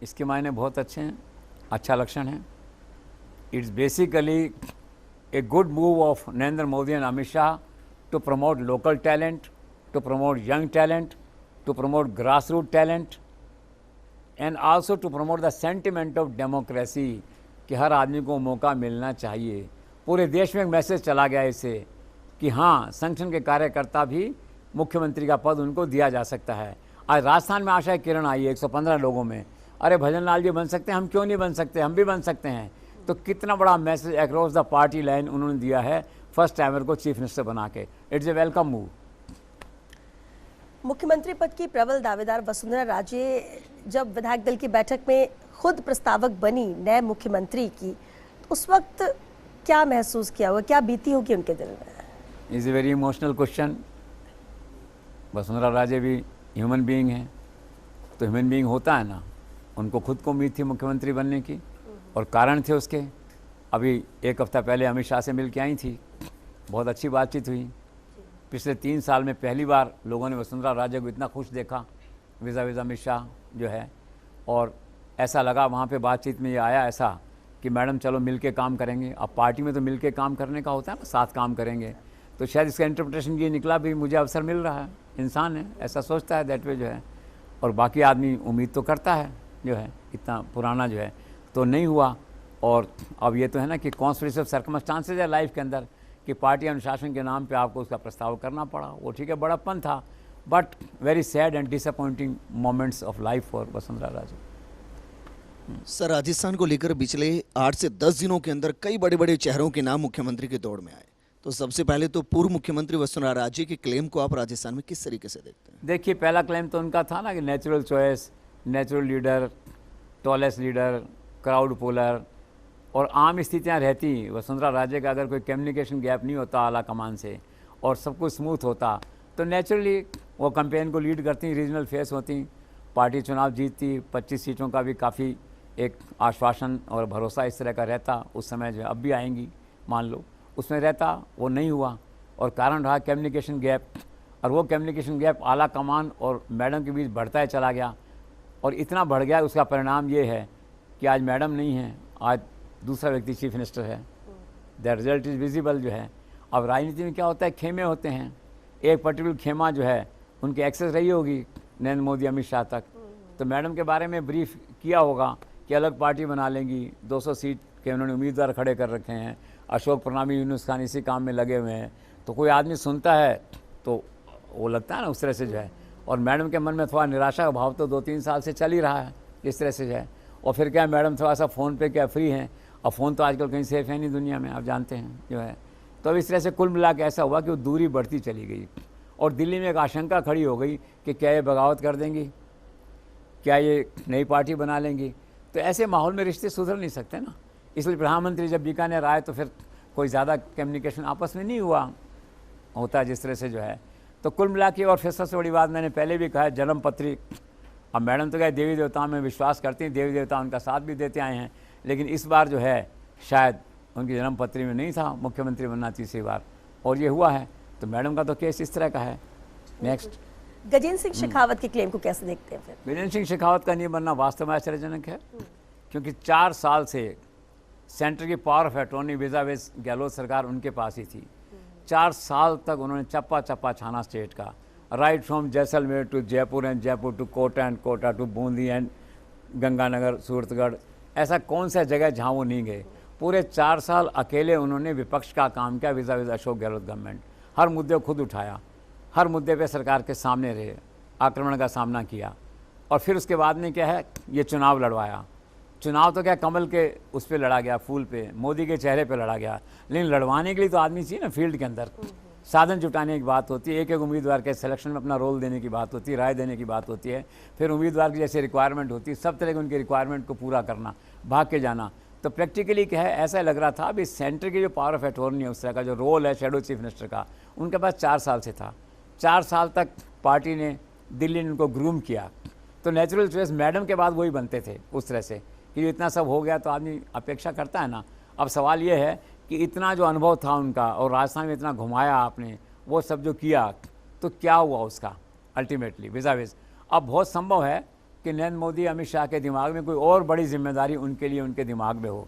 इसके मायने बहुत अच्छे हैं, अच्छा लक्षण है। It's basically a good move of Narendra Modi and Amit Shah to promote local talent, to promote young talent, to promote grass root talent, and also to promote the sentiment of democracy कि हर आदमी को मौका मिलना चाहिए। पूरे देश में एक मैसेज चला गया इससे कि हाँ, संगठन के कार्यकर्ता भी मुख्यमंत्री का पद उनको दिया जा सकता है। आज राजस्थान में आशा किरण आई है 115 लोगों में। अरे भजन लाल जी बन सकते हैं, हम क्यों नहीं बन सकते, हम भी बन सकते हैं। तो कितना बड़ा message across the party line उन्होंने दिया है फर्स्ट टाइमर को चीफ मिनिस्टर बना के। It's a welcome move. मुख्यमंत्री पद की प्रबल दावेदार वसुंधरा राजे जब विधायक दल की बैठक में खुद प्रस्तावक बनी नए मुख्यमंत्री की, तो उस वक्त क्या महसूस किया हुआ, क्या बीती होगी उनके दिल में? Is a very emotional question. Vasundhara Raje भी ह्यूमन बीइंग है, तो ह्यूमन बीइंग होता है ना, उनको खुद को उम्मीद थी मुख्यमंत्री बनने की और कारण थे उसके। अभी एक हफ्ता पहले अमित शाह से मिल के आई थी, बहुत अच्छी बातचीत हुई। पिछले 3 साल में पहली बार लोगों ने वसुंधरा राजे को इतना खुश देखा विज़ा अमित शाह जो है, और ऐसा लगा वहाँ पे बातचीत में ये आया ऐसा कि मैडम चलो मिल के काम करेंगे। अब पार्टी में तो मिल के काम करने का होता है ना, साथ काम करेंगे। तो शायद इसका इंटरप्रिटेशन ये निकला भी मुझे अवसर मिल रहा है, इंसान है ऐसा सोचता है दैट वे जो है, और बाकी आदमी उम्मीद तो करता है जो है, इतना पुराना जो है तो नहीं हुआ। और अब ये तो है ना कि कॉन्स्पिरेसी ऑफ सर्कमस्टांसेस है लाइफ के अंदर कि पार्टी अनुशासन के नाम पे आपको उसका प्रस्ताव करना पड़ा। वो ठीक है, बड़प्पन था, but very sad and disappointing moments of life for Vasundhara Raje. Sir, Rajasthan को लेकर पिछले 8 से 10 दिनों के अंदर कई बड़े बड़े चेहरों के नाम मुख्यमंत्री की दौड़ में आए। तो सबसे पहले तो पूर्व मुख्यमंत्री वसुंधरा राजे के क्लेम को आप राजस्थान में किस तरीके से देखते हैं? देखिए, पहला क्लेम तो उनका था ना कि natural choice, natural leader, tallest leader, crowd puller, और आम स्थितियाँ रहती वसुंधरा राजे का अगर कोई कम्युनिकेशन गैप नहीं होता आला कमान से और सब कुछ स्मूथ होता तो नेचुरली वो कैंपेन को लीड करती, रीजनल फेस होती, पार्टी चुनाव जीतती, 25 सीटों का भी काफ़ी एक आश्वासन और भरोसा इस तरह का रहता उस समय जो है, अब भी आएंगी मान लो, उसमें रहता। वो नहीं हुआ और कारण रहा कम्युनिकेशन गैप, और वो कम्युनिकेशन गैप आला कमान और मैडम के बीच बढ़ता ही चला गया और इतना बढ़ गया उसका परिणाम ये है कि आज मैडम नहीं है, आज दूसरा व्यक्ति चीफ मिनिस्टर है। द रिजल्ट इज़ विजिबल जो है। अब राजनीति में क्या होता है, खेमे होते हैं, एक पर्टिकुलर खेमा जो है उनकी एक्सेस रही होगी नरेंद्र मोदी अमित शाह तक, तो मैडम के बारे में ब्रीफ किया होगा कि अलग पार्टी बना लेंगी, 200 सीट के उन्होंने उम्मीदवार खड़े कर रखे हैं, अशोक प्रणामी, यूनुस खान इसी काम में लगे हुए हैं। तो कोई आदमी सुनता है तो वो लगता है ना उस तरह से जो है, और मैडम के मन में थोड़ा निराशा का भाव तो 2-3 साल से चल ही रहा है इस तरह से जो है। और फिर क्या मैडम थोड़ा सा फ़ोन पे क्या फ्री हैं, और फ़ोन तो आजकल कहीं सेफ है नहीं दुनिया में, आप जानते हैं जो है। तो अब इस तरह से कुल मिला के ऐसा हुआ कि वो दूरी बढ़ती चली गई और दिल्ली में एक आशंका खड़ी हो गई कि क्या ये बगावत कर देंगी, क्या ये नई पार्टी बना लेंगी। तो ऐसे माहौल में रिश्ते सुधर नहीं सकते ना, इसलिए प्रधानमंत्री जब बीकानेर आए तो फिर कोई ज़्यादा कम्युनिकेशन आपस में नहीं हुआ होता जिस तरह से जो है। तो कुल मिला के, और फिर सबसे बड़ी बात मैंने पहले भी कहा, जन्म पत्री। अब मैडम तो क्या देवी देवताओं में विश्वास करती हैं, देवी देवता उनका साथ भी देते आए हैं, लेकिन इस बार जो है शायद उनकी जन्म पत्री में नहीं था मुख्यमंत्री बनना तीसरी बार, और ये हुआ है। तो मैडम का तो केस इस तरह का है। नेक्स्ट, गजेंद्र सिंह शेखावत के क्लेम को कैसे देखते हैं फिर? गजेंद्र सिंह शेखावत का नहीं बनना वास्तव में आश्चर्यजनक है, क्योंकि 4 साल से सेंटर की पावर ऑफ अटॉर्नी विज़ाविज़ गहलोत सरकार उनके पास ही थी। 4 साल तक उन्होंने चप्पा चप्पा छाना स्टेट का, right from Jaisalmer to Jaipur and Jaipur to Kota and Kota to Bundi and Ganganagar Suratgarh. ऐसा कौन सा जगह जहाँ वो नहीं गए। पूरे 4 साल अकेले उन्होंने विपक्ष का काम किया विज़ाविज़ अशोक गहलोत गवर्नमेंट। हर मुद्दे को खुद उठाया, हर मुद्दे पे सरकार के सामने रहे, आक्रमण का सामना किया, और फिर उसके बाद में क्या है, ये चुनाव लड़वाया। चुनाव तो क्या कमल के उस पर लड़ा गया, फूल पे, मोदी के चेहरे पे लड़ा गया, लेकिन लड़वाने के लिए तो आदमी चाहिए ना फील्ड के अंदर। साधन जुटाने की बात होती है, एक एक उम्मीदवार के सिलेक्शन में अपना रोल देने की बात होती है, राय देने की बात होती है, फिर उम्मीदवार की जैसे रिक्वायरमेंट होती है, सब तरह के उनकी रिक्वायरमेंट को पूरा करना, भाग के जाना। तो प्रैक्टिकली क्या है, ऐसा लग रहा था अभी सेंटर की जो पावर ऑफ अटॉर्नी है, उस तरह का जो रोल है शैडो चीफ मिनिस्टर का, उनके पास 4 साल से था। 4 साल तक पार्टी ने, दिल्ली ने उनको ग्रूम किया, तो नेचुरल चॉइस मैडम के बाद वही बनते थे उस तरह से कि इतना सब हो गया तो आदमी अपेक्षा करता है ना। अब सवाल ये है कि इतना जो अनुभव था उनका और राजस्थान में इतना घुमाया आपने, वो सब जो किया, तो क्या हुआ उसका अल्टीमेटली विज़ाविज़। अब बहुत संभव है कि नरेंद्र मोदी, अमित शाह के दिमाग में कोई और बड़ी जिम्मेदारी उनके लिए उनके दिमाग में हो,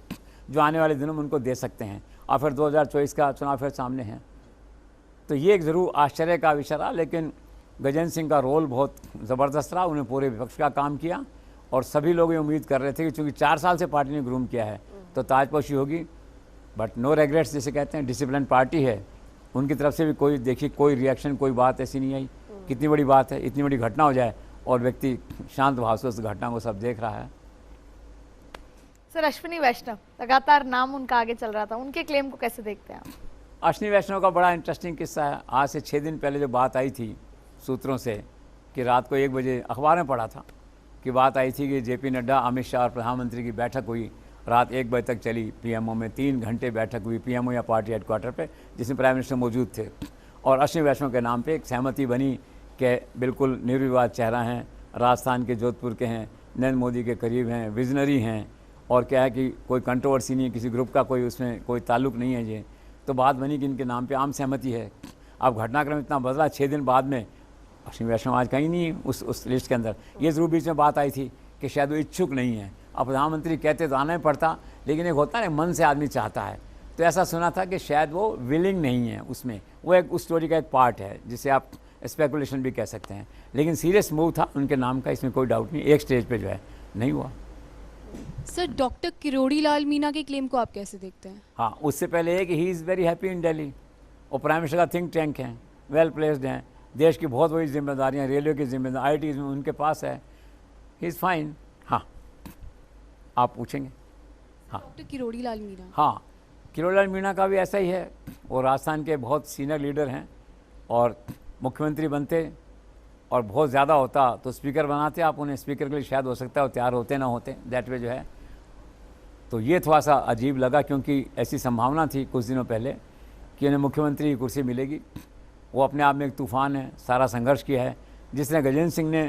जो आने वाले दिनों में उनको दे सकते हैं, और फिर 2024 का चुनाव फिर सामने है। तो ये एक ज़रूर आश्चर्य का विषय रहा, लेकिन गजेंद्र सिंह का रोल बहुत ज़बरदस्त रहा, उन्हें पूरे विपक्ष का काम किया, और सभी लोग ये उम्मीद कर रहे थे कि चूँकि 4 साल से पार्टी ने ग्रूम किया है तो ताजपोशी होगी, बट नो रेग्रेट्स जिसे कहते हैं, डिसिप्लिन पार्टी है, उनकी तरफ से भी कोई देखिए कोई रिएक्शन, कोई बात ऐसी नहीं आई। कितनी बड़ी बात है, इतनी बड़ी घटना हो जाए और व्यक्ति शांत भाव से उस घटना को सब देख रहा है। सर, अश्विनी वैष्णव लगातार नाम उनका आगे चल रहा था, उनके क्लेम को कैसे देखते हैं आप? अश्विनी वैष्णव का बड़ा इंटरेस्टिंग किस्सा है। आज से 6 दिन पहले जो बात आई थी सूत्रों से कि रात को 1 बजे अखबार में पढ़ा था कि बात आई थी कि जेपी नड्डा, अमित शाह और प्रधानमंत्री की बैठक हुई, रात 1 बजे तक चली पीएमओ में, 3 घंटे बैठक हुई पीएमओ या पार्टी हेडक्वार्टर पे, जिसमें प्राइम मिनिस्टर मौजूद थे, और अश्विनी वैष्णव के नाम पे एक सहमति बनी कि बिल्कुल निर्विवाद चेहरा हैं, राजस्थान के जोधपुर के हैं, नरेंद्र मोदी के करीब हैं, विजनरी हैं, और क्या है कि कोई कंट्रोवर्सी नहीं है, किसी ग्रुप का कोई उसमें कोई ताल्लुक नहीं है ये। तो बात बनी कि इनके नाम पे आम सहमति है। अब घटनाक्रम इतना बदला 6 दिन बाद में, अश्विनी वैष्णव आज कहीं नहीं है उस लिस्ट के अंदर। ये ज़रूर बीच में बात आई थी कि शायद वो इच्छुक नहीं है। अब प्रधानमंत्री कहते तो आना ही पड़ता, लेकिन एक होता है मन से आदमी चाहता है, तो ऐसा सुना था कि शायद वो विलिंग नहीं है उसमें, वो एक उस स्टोरी का एक पार्ट है जिसे आप स्पेकुलेशन भी कह सकते हैं, लेकिन सीरियस मूव था उनके नाम का, इसमें कोई डाउट नहीं। एक स्टेज पे जो है नहीं हुआ। सर, डॉक्टर किरोड़ी लाल मीना के क्लेम को आप कैसे देखते हैं? हाँ, उससे पहले है कि he is very happy in Delhi, और प्राइम मिनिस्टर का थिंक टैंक हैं, वेल प्लेस्ड हैं, देश की बहुत बड़ी जिम्मेदारियाँ, रेलवे की जिम्मेदारी, IIT में उनके पास है, ही इज़ फाइन। हाँ, आप पूछेंगे? हाँ, डॉक्टर किरोड़ी लाल मीना। हाँ, किरोड़ी लाल मीणा का भी ऐसा ही है, वो राजस्थान के बहुत सीनियर लीडर हैं, और मुख्यमंत्री बनते और बहुत ज़्यादा होता तो स्पीकर बनाते आप उन्हें, स्पीकर के लिए शायद हो सकता है वो तैयार होते ना होते, दैट वे जो है। तो ये थोड़ा सा अजीब लगा, क्योंकि ऐसी संभावना थी कुछ दिनों पहले कि उन्हें मुख्यमंत्री की कुर्सी मिलेगी। वो अपने आप में एक तूफ़ान है, सारा संघर्ष किया है, जिसने गजेंद्र सिंह ने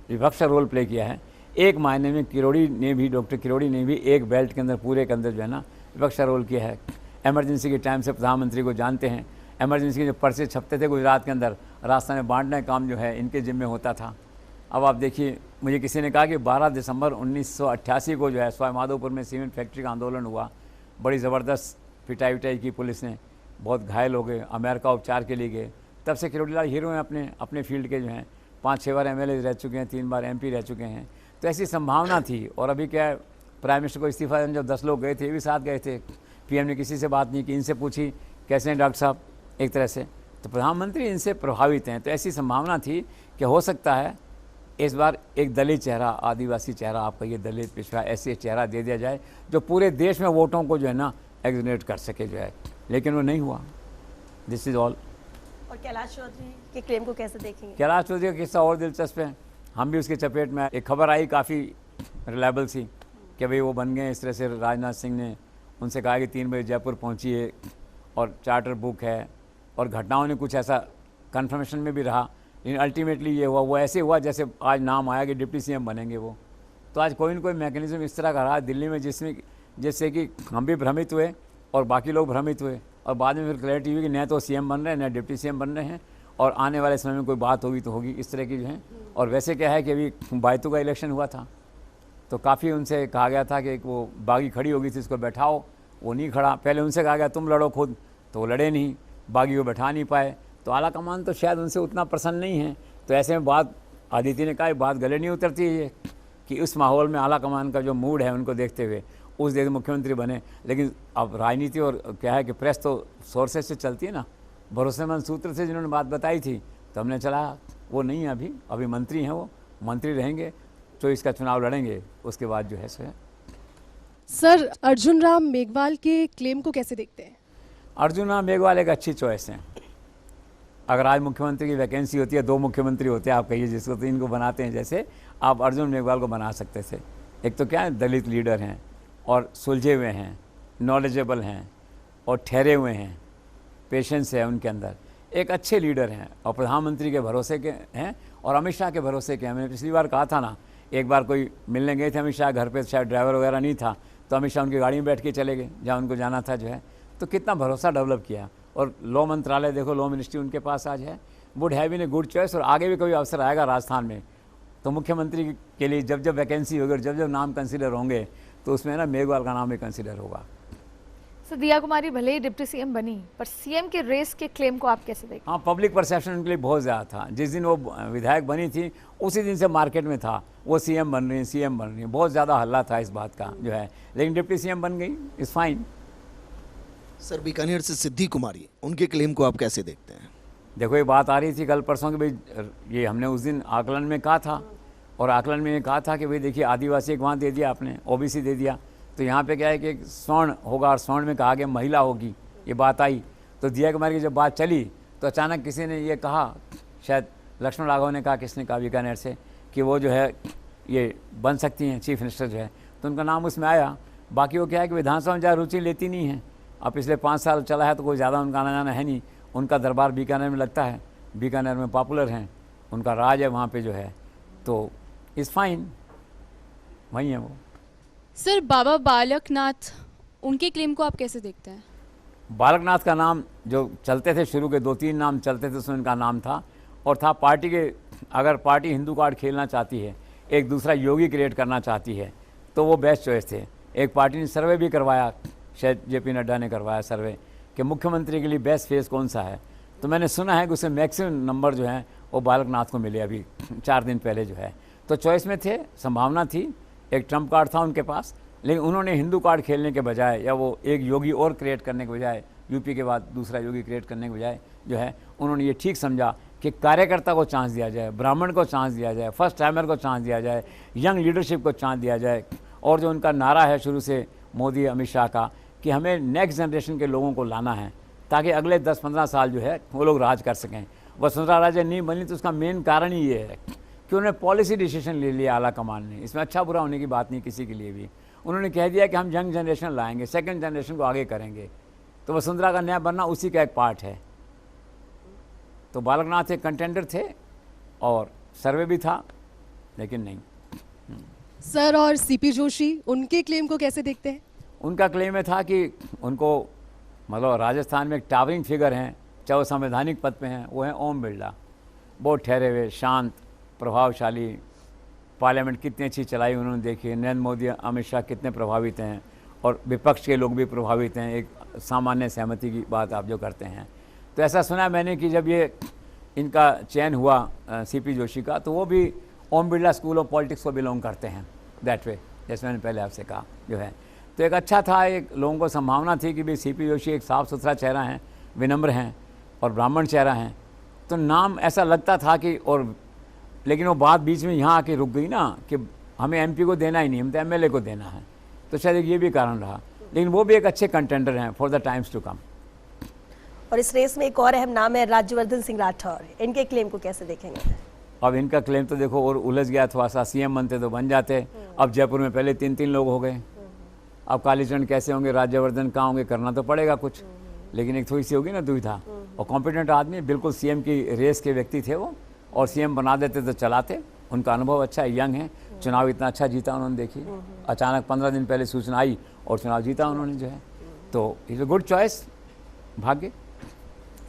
विपक्ष का रोल प्ले किया है। एक मायने में किरोड़ी ने भी, डॉक्टर किरोड़ी ने भी एक बेल्ट के अंदर, पूरे के अंदर जो है ना, विपक्ष का रोल किया है। इमरजेंसी के टाइम से प्रधानमंत्री को जानते हैं, इमरजेंसी के जो पर्चे छपते थे गुजरात के अंदर, राजस्थान में बांटने का काम जो है इनके जिम्मे होता था। अब आप देखिए, मुझे किसी ने कहा कि 12 दिसंबर 1988 को जो है सवाई माधोपुर में सीमेंट फैक्ट्री का आंदोलन हुआ, बड़ी ज़बरदस्त पिटाई विटाई की पुलिस ने, बहुत घायल हो गए, अमेरिका उपचार के लिए गए। तब से किरोड़ी लाल हीरो हैं अपने फील्ड के जो हैं, 5-6 बार MLA रह चुके हैं, 3 बार MP रह चुके हैं। तो ऐसी संभावना थी। और अभी क्या है, प्राइम मिनिस्टर को इस्तीफा देने जब 10 लोग गए थे, ये भी साथ गए थे, PM ने किसी से बात नहीं की, इनसे पूछी कैसे हैं डॉक्टर साहब, एक तरह से तो प्रधानमंत्री इनसे प्रभावित हैं। तो ऐसी संभावना थी कि हो सकता है इस बार एक दलित चेहरा, आदिवासी चेहरा, आपका ये दलित पिछड़ा, ऐसे चेहरा दे दिया जाए जो पूरे देश में वोटों को जो है ना एग्जोनेट कर सके जो है, लेकिन वो नहीं हुआ। This is all. और कैलाश चौधरी के क्लेम को कैसे देखेंगे? कैलाश चौधरी का किस्सा और दिलचस्प है, हम भी उसकी चपेट में। एक खबर आई काफ़ी रिलायबल सी कि भाई वो बन गए इस तरह से, राजनाथ सिंह ने उनसे कहा कि 3 बजे जयपुर पहुँचिए और चार्टर बुक है, और घटनाओं ने कुछ ऐसा कन्फर्मेशन में भी रहा, लेकिन अल्टीमेटली ये हुआ, वो ऐसे हुआ जैसे आज नाम आया कि डिप्टी CM बनेंगे वो। तो आज कोई न कोई मैकेनिज्म इस तरह का रहा दिल्ली में, जिससे कि हम भी भ्रमित हुए और बाकी लोग भ्रमित हुए, और बाद में फिर क्लैरिटी हुई कि न तो CM बन रहे हैं, न डिप्टी CM बन रहे हैं, और आने वाले समय में कोई बात होगी तो होगी, इस तरह की जो है। और वैसे क्या है कि अभी बायतू का इलेक्शन हुआ था, तो काफ़ी उनसे कहा गया था कि एक वो बागी खड़ी होगी थी, उसको बैठाओ, वो नहीं खड़ा। पहले उनसे कहा गया तुम लड़ो खुद, तो वो लड़े नहीं, बागी को बैठा नहीं पाए। तो आला कमान तो शायद उनसे उतना प्रसन्न नहीं है। तो ऐसे में बात, आदित्य ने कहा बात गले नहीं उतरती है कि उस माहौल में आला कमान का जो मूड है उनको देखते हुए उस देश मुख्यमंत्री बने। लेकिन अब राजनीति और क्या है कि प्रेस तो सोर्सेज से चलती है ना, भरोसेमंद सूत्र से जिन्होंने बात बताई थी, तो हमने चला वो नहीं है, अभी मंत्री हैं, वो मंत्री रहेंगे, तो इसका चुनाव लड़ेंगे, उसके बाद जो है सो है। सर, अर्जुन राम मेघवाल के क्लेम को कैसे देखते हैं? अर्जुन राम मेघवाल एक अच्छी चॉइस है, अगर आज मुख्यमंत्री की वैकेंसी होती है, 2 मुख्यमंत्री होते हैं, आप कहिए जिसको 3 को बनाते हैं, जैसे आप अर्जुन मेघवाल को बना सकते थे। एक तो क्या है, दलित लीडर हैं और सुलझे हुए हैं, नॉलेजेबल हैं और ठहरे हुए हैं, पेशेंस है उनके अंदर, एक अच्छे लीडर हैं और प्रधानमंत्री के भरोसे के हैं और अमित शाह के भरोसे के हैं। मैंने पिछली बार कहा था ना, एक बार कोई मिलने गए थे अमित शाह घर पे, शायद ड्राइवर वगैरह नहीं था, तो अमित शाह उनकी गाड़ी में बैठ के चले गए जहाँ उनको जाना था जो है। तो कितना भरोसा डेवलप किया। और लॉ मंत्रालय देखो, लॉ मिनिस्ट्री उनके पास आज है। Would have been a good choice. और आगे भी कभी अवसर आएगा राजस्थान में तो मुख्यमंत्री के लिए जब जब वैकेंसी होगी और जब जब नाम कंसिडर होंगे तो उसमें ना मेघवाल का नाम भी कंसिडर होगा। सर दिया कुमारी भले ही डिप्टी सीएम बनी, पर सीएम के रेस के क्लेम को आप कैसे देखते हैं? हाँ, पब्लिक परसेप्शन उनके लिए बहुत ज़्यादा था। जिस दिन वो विधायक बनी थी उसी दिन से मार्केट में था वो सीएम बन रही है, सीएम बन रही है, बहुत ज़्यादा हल्ला था इस बात का जो है। लेकिन डिप्टी सीएम बन गई, इज़ फाइन। सर बीकानेर से सिद्धि कुमारी, उनके क्लेम को आप कैसे देखते हैं? देखो, ये बात आ रही थी कल परसों कि भाई ये हमने उस दिन आकलन में कहा था, और आकलन में ये कहा था कि भाई देखिए आदिवासी एक वहाँ दे दिया आपने, ओबीसी दे दिया, तो यहाँ पे क्या है कि एक स्वर्ण होगा और स्वर्ण में कहा गया महिला होगी, ये बात आई। तो दिया कुमारी की जब बात चली तो अचानक किसी ने ये कहा, शायद लक्ष्मण राघव ने कहा, किसने कहा बीकानेर से, कि वो जो है ये बन सकती हैं चीफ मिनिस्टर जो है, तो उनका नाम उसमें आया। बाकी वो क्या है कि विधानसभा में ज़्यादा रुचि लेती नहीं है। अब पिछले 5 साल चला है तो कोई ज़्यादा उनका आना जाना है नहीं। उनका दरबार बीकानेर में लगता है, बीकानेर में पॉपुलर हैं, उनका राज है वहाँ पे जो है, तो इज़ फाइन, वही है वो। सर बाबा बालकनाथ, उनके क्लेम को आप कैसे देखते हैं? बालकनाथ का नाम जो चलते थे, शुरू के 2-3 नाम चलते थे, उसमें उनका नाम था और था पार्टी के, अगर पार्टी हिंदू कार्ड खेलना चाहती है, एक दूसरा योगी क्रिएट करना चाहती है, तो वो बेस्ट चॉइस थे। एक पार्टी ने सर्वे भी करवाया, शायद जेपी नड्डा ने करवाया सर्वे, कि मुख्यमंत्री के लिए बेस्ट फेस कौन सा है, तो मैंने सुना है कि उसमें मैक्सिमम नंबर जो है वो बालकनाथ को मिले अभी 4 दिन पहले जो है। तो चॉइस में थे, संभावना थी, एक ट्रम्प कार्ड था उनके पास, लेकिन उन्होंने हिंदू कार्ड खेलने के बजाय या वो एक योगी और क्रिएट करने के बजाय, यूपी के बाद दूसरा योगी क्रिएट करने के बजाय जो है, उन्होंने ये ठीक समझा कि कार्यकर्ता को चांस दिया जाए, ब्राह्मण को चांस दिया जाए, फर्स्ट टाइमर को चांस दिया जाए, यंग लीडरशिप को चांस दिया जाए। और जो उनका नारा है शुरू से मोदी अमित शाह का कि हमें नेक्स्ट जनरेशन के लोगों को लाना है ताकि अगले 10-15 साल जो है वो लोग राज कर सकें। वसुंधरा राजे नहीं बनी तो उसका मेन कारण ही ये है कि उन्होंने पॉलिसी डिसीजन ले लिया आला कमान ने। इसमें अच्छा बुरा होने की बात नहीं किसी के लिए भी। उन्होंने कह दिया कि हम यंग जनरेशन लाएंगे, सेकंड जनरेशन को आगे करेंगे, तो वसुंधरा का नया बनना उसी का एक पार्ट है। तो बालकनाथ एक कंटेंडर थे और सर्वे भी था, लेकिन नहीं। सर और सीपी जोशी, उनके क्लेम को कैसे देखते हैं? उनका क्लेम ये था कि उनको मतलब राजस्थान में एक टावरिंग फिगर हैं, चाहे वो संवैधानिक पद पे हैं, वो हैं ओम बिरला। बहुत ठहरे हुए, शांत, प्रभावशाली, पार्लियामेंट कितनी अच्छी चलाई उन्होंने देखी, नरेंद्र मोदी अमित शाह कितने प्रभावित हैं और विपक्ष के लोग भी प्रभावित हैं, एक सामान्य सहमति की बात आप जो करते हैं। तो ऐसा सुना मैंने कि जब ये इनका चयन हुआ सीपी जोशी का, तो वो भी Om Birla school of politics को बिलोंग करते हैं, दैट वे, जैसे मैंने पहले आपसे कहा जो है। तो एक अच्छा था, एक लोगों को संभावना थी कि भाई सीपी जोशी एक साफ़ सुथरा चेहरा हैं, विनम्र हैं और ब्राह्मण चेहरा हैं, तो नाम ऐसा लगता था कि, और लेकिन वो बात बीच में यहाँ आके रुक गई ना कि हमें एमपी को देना ही नहीं, हम तो एमएलए को देना है, तो शायद ये भी कारण रहा। लेकिन वो भी एक अच्छे कंटेंडर हैं for the times to come. और इस रेस में एक और अहम नाम है राज्यवर्धन सिंह राठौर, इनके क्लेम को कैसे देखेंगे? अब इनका क्लेम तो देखो और उलझ गया, थोड़ा सा सीएम बनते तो बन जाते। अब जयपुर में पहले 3-3 लोग हो गए, अब कालीचरण कैसे होंगे, राज्यवर्धन कहाँ होंगे, करना तो पड़ेगा कुछ, लेकिन एक थोड़ी सी होगी ना दुविधा। और कॉम्पिटेंट आदमी, बिल्कुल सीएम की रेस के व्यक्ति थे वो, और सीएम बना देते तो चलाते। उनका अनुभव अच्छा है, यंग है, चुनाव इतना अच्छा जीता उन्होंने, देखिए अचानक 15 दिन पहले सूचना आई और चुनाव जीता उन्होंने जो है, तो इज अ गुड चॉइस, भाग्य।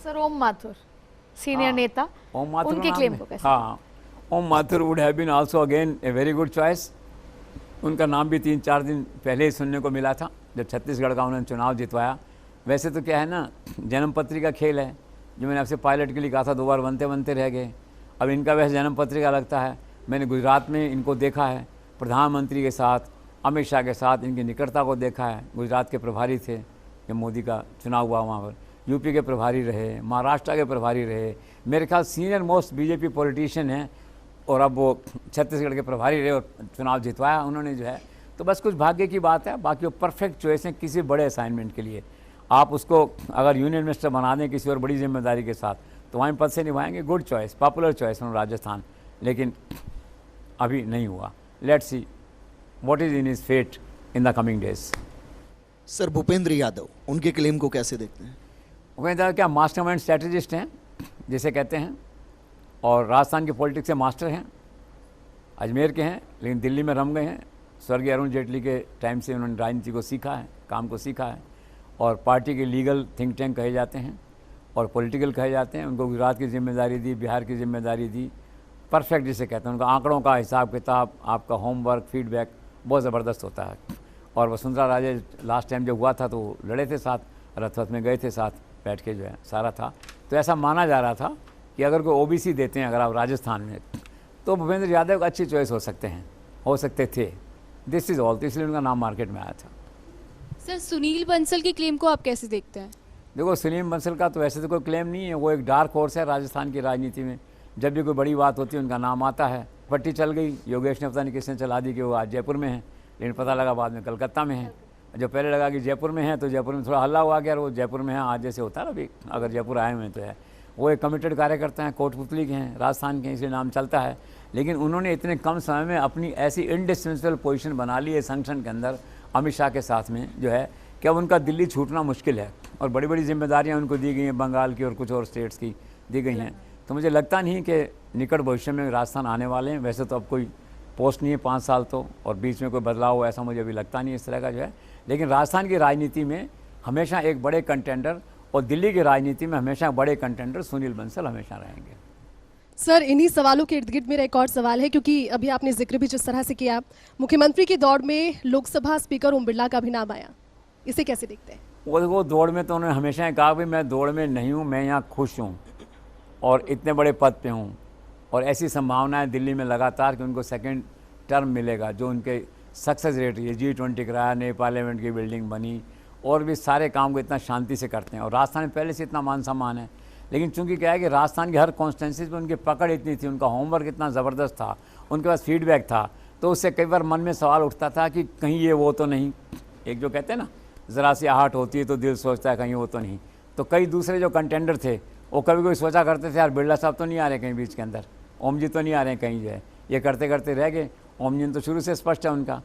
सर ओम माथुर सीनियर नेता, ओम माथुर उनके नाम क्लेम है। को कैसे? हाँ, Om Mathur would have been also again a very good choice. उनका नाम भी 3-4 दिन पहले ही सुनने को मिला था जब छत्तीसगढ़ का उन्होंने चुनाव जितवाया। वैसे तो क्या है ना, जन्मपत्री का खेल है, जो मैंने आपसे पायलट के लिए कहा था, 2 बार बनते बनते रह गए। अब इनका वैसे जन्मपत्री का लगता है, मैंने गुजरात में इनको देखा है, प्रधानमंत्री के साथ, अमित शाह के साथ इनकी निकटता को देखा है। गुजरात के प्रभारी थे जब मोदी का चुनाव हुआ वहाँ पर, यूपी के प्रभारी रहे, महाराष्ट्र के प्रभारी रहे, मेरे ख्याल सीनियर मोस्ट बीजेपी पॉलिटिशियन हैं, और अब वो छत्तीसगढ़ के प्रभारी रहे और चुनाव जितवाया उन्होंने जो है। तो बस कुछ भाग्य की बात है, बाकी वो परफेक्ट चॉइस है किसी बड़े असाइनमेंट के लिए। आप उसको अगर यूनियन मिनिस्टर बना दें किसी और बड़ी जिम्मेदारी के साथ तो वहीं पद से निभाएंगे, गुड चॉइस, पॉपुलर चॉइस उन्होंने राजस्थान, लेकिन अभी नहीं हुआ। Let's see what is in his fate in the coming days. Sir Bhupendra Yadav, उनके क्लेम को कैसे देखते हैं? भूपेंद्र यादव क्या मास्टरमाइंड स्ट्रैटेजिस्ट हैं जिसे कहते हैं, और राजस्थान की पॉलिटिक्स से मास्टर हैं, अजमेर के हैं लेकिन दिल्ली में रम गए हैं। स्वर्गीय अरुण जेटली के टाइम से उन्होंने राजनीति को सीखा है, काम को सीखा है, और पार्टी के लीगल थिंक टैंक कहे जाते हैं और पॉलिटिकल कहे जाते हैं। उनको गुजरात की जिम्मेदारी दी, बिहार की जिम्मेदारी दी, परफेक्ट जिसे कहते हैं। उनका आंकड़ों का हिसाब किताब, आपका होमवर्क, फीडबैक बहुत ज़बरदस्त होता है। और वसुंधरा राजे लास्ट टाइम जब हुआ था तो वो लड़े थे साथ, रथ में गए थे साथ बैठ के, जो है सारा था। तो ऐसा माना जा रहा था कि अगर कोई ओबीसी देते हैं अगर आप राजस्थान में तो भूपेंद्र यादव एक अच्छी चॉइस हो सकते हैं, हो सकते थे। दिस इज़ ऑल, तो इसलिए उनका नाम मार्केट में आया था। सर सुनील बंसल की क्लेम को आप कैसे देखते हैं? देखो सुनील बंसल का तो वैसे तो कोई क्लेम नहीं है, वो एक डार्क हॉर्स है राजस्थान की राजनीति में। जब भी कोई बड़ी बात होती है उनका नाम आता है। पट्टी चल गई, योगेश ने पता नहीं किसने चला दी कि वो आज जयपुर में है, लेकिन पता लगा बाद में कलकत्ता में है। जो पहले लगा कि जयपुर में है तो जयपुर में थोड़ा हल्ला हुआ गया, वो जयपुर में है आज जैसे होता है ना अभी, अगर जयपुर आए हुए हैं तो है। वो एक कमिटेड कार्यकर्ता हैं, कोटपुतली के हैं, राजस्थान के, इसलिए नाम चलता है। लेकिन उन्होंने इतने कम समय में अपनी ऐसी इंडिस्पेंसेबल पोजीशन बना ली है संगठन के अंदर अमित शाह के साथ में, जो है कि अब उनका दिल्ली छूटना मुश्किल है। और बड़ी बड़ी जिम्मेदारियां उनको दी गई हैं, बंगाल की और कुछ और स्टेट्स की दी गई हैं। तो मुझे लगता नहीं कि निकट भविष्य में राजस्थान आने वाले हैं। वैसे तो अब कोई पोस्ट नहीं है 5 साल तो, और बीच में कोई बदलाव हो ऐसा मुझे अभी लगता नहीं इस तरह का, जो है। लेकिन राजस्थान की राजनीति में हमेशा एक बड़े कंटेंडर, और दिल्ली की राजनीति में हमेशा बड़े कंटेंडर सुनील बंसल हमेशा रहेंगे। सर इन्हीं सवालों के इर्द गिर्द मेरा एक और सवाल है, क्योंकि अभी आपने जिक्र भी जिस तरह से किया, मुख्यमंत्री की दौड़ में लोकसभा स्पीकर ओम बिरला का भी नाम आया, इसे कैसे देखते हैं? वो दौड़ में तो उन्होंने हमेशा कहा कि मैं दौड़ में नहीं हूँ, मैं यहाँ खुश हूँ और इतने बड़े पद पे हूँ, और ऐसी संभावना है दिल्ली में लगातार कि उनको सेकंड टर्म मिलेगा। जो उनके सक्सेस रेट है, G20 कराया, नए पार्लियामेंट की बिल्डिंग बनी, और भी सारे काम को इतना शांति से करते हैं। और राजस्थान में पहले से इतना मान सम्मान है, लेकिन चूंकि क्या है कि राजस्थान की हर कॉन्स्टिट्यूंसीज में उनकी पकड़ इतनी थी, उनका होमवर्क इतना ज़बरदस्त था, उनके पास फीडबैक था, तो उससे कई बार मन में सवाल उठता था कि कहीं ये वो तो नहीं। एक जो कहते हैं ना, ज़रा सी आहट होती है तो दिल सोचता है कहीं वो तो नहीं। तो कई दूसरे जो कंटेंडर थे वो कभी कोई सोचा करते थे यार बिरला साहब तो नहीं आ रहे कहीं बीच के अंदर, ओम जी तो नहीं आ रहे कहीं, जो है ये करते करते रह गए। ओम जी तो शुरू से स्पष्ट है उनका,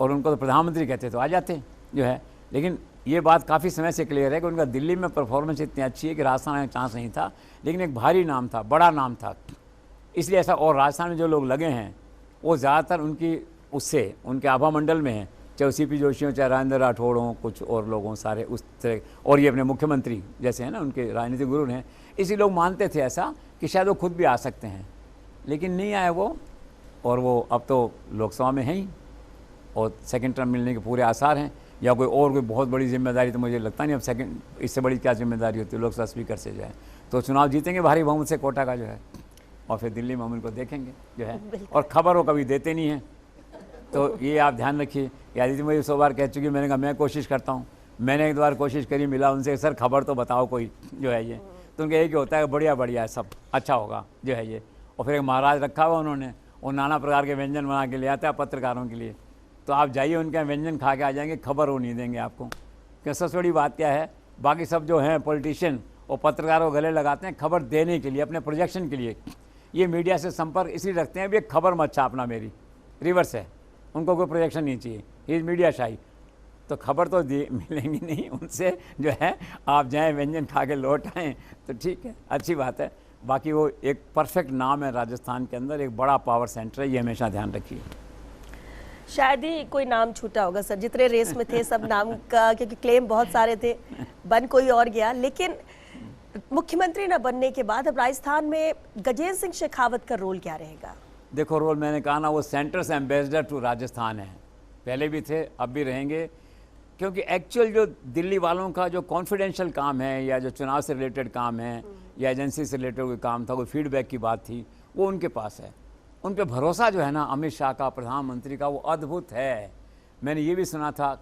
और उनको तो प्रधानमंत्री कहते तो आ जाते, जो है। लेकिन ये बात काफ़ी समय से क्लियर है कि उनका दिल्ली में परफॉर्मेंस इतनी अच्छी है कि राजस्थान में चांस नहीं था, लेकिन एक भारी नाम था, बड़ा नाम था, इसलिए ऐसा। और राजस्थान में जो लोग लगे हैं वो ज़्यादातर उनकी उससे उनके आभा मंडल में हैं, चाहे CP जोशी हो, चाहे राजेंद्र राठौड़ हों, कुछ और लोग हों, सारे उस तरह। और ये अपने मुख्यमंत्री जैसे हैं ना, उनके राजनीतिक गुरु हैं, इसी लोग मानते थे ऐसा कि शायद वो खुद भी आ सकते हैं, लेकिन नहीं आए वो। और वो अब तो लोकसभा में हैं ही, और सेकंड टर्म मिलने के पूरे आसार हैं, या कोई बहुत बड़ी जिम्मेदारी तो मुझे लगता नहीं अब सेकंड, इससे बड़ी क्या जिम्मेदारी होती है लोकसभा स्पीकर से, जो है। तो चुनाव जीतेंगे भारी बहुमत से कोटा का, जो है, और फिर दिल्ली में हम उनको देखेंगे, जो है। और खबर वो कभी देते नहीं हैं, तो ये आप ध्यान रखिए। यादी मुझे 100 बार कह चुकी, मैंने कहा मैं कोशिश करता हूँ, मैंने 1 बार कोशिश करी, मिला उनसे सर खबर तो बताओ कोई, जो है ये। तो उनका एक ही होता है बढ़िया बढ़िया है, सब अच्छा होगा, जो है ये। और फिर एक महाराज रखा हुआ उन्होंने, वो नाना प्रकार के व्यंजन बना के ले आता है पत्रकारों के लिए, तो आप जाइए उनके व्यंजन खा के आ जाएंगे, खबर वो नहीं देंगे आपको। कि सबसे बड़ी बात क्या है, बाकी सब जो हैं पॉलिटिशियन वो पत्रकारों को गले लगाते हैं खबर देने के लिए, अपने प्रोजेक्शन के लिए। ये मीडिया से संपर्क इसलिए रखते हैं भी खबर मत छापना मेरी, रिवर्स है, उनको कोई प्रोजेक्शन नहीं चाहिए, ये मीडिया शाही। तो खबर तो मिलेंगी नहीं उनसे, जो है आप जाएं व्यंजन खा के लौट आएँ तो ठीक है, अच्छी बात है। बाकी वो एक परफेक्ट नाम है राजस्थान के अंदर, एक बड़ा पावर सेंटर है, ये हमेशा ध्यान रखिए। शायद ही कोई नाम छूटा होगा सर, जितने रेस में थे सब नाम का, क्योंकि क्लेम बहुत सारे थे, बन कोई और गया। लेकिन मुख्यमंत्री न बनने के बाद अब राजस्थान में गजेंद्र सिंह शेखावत का रोल क्या रहेगा? देखो रोल मैंने कहा ना, वो सेंटर से एम्बेसडर टू राजस्थान है, पहले भी थे अब भी रहेंगे, क्योंकि एक्चुअल जो दिल्ली वालों का जो कॉन्फिडेंशियल काम है, या जो चुनाव से रिलेटेड काम है, या एजेंसी से रिलेटेड कोई काम था, कोई फीडबैक की बात थी, वो उनके पास है। उन पर भरोसा जो है ना अमित शाह का, प्रधानमंत्री का, वो अद्भुत है। मैंने ये भी सुना था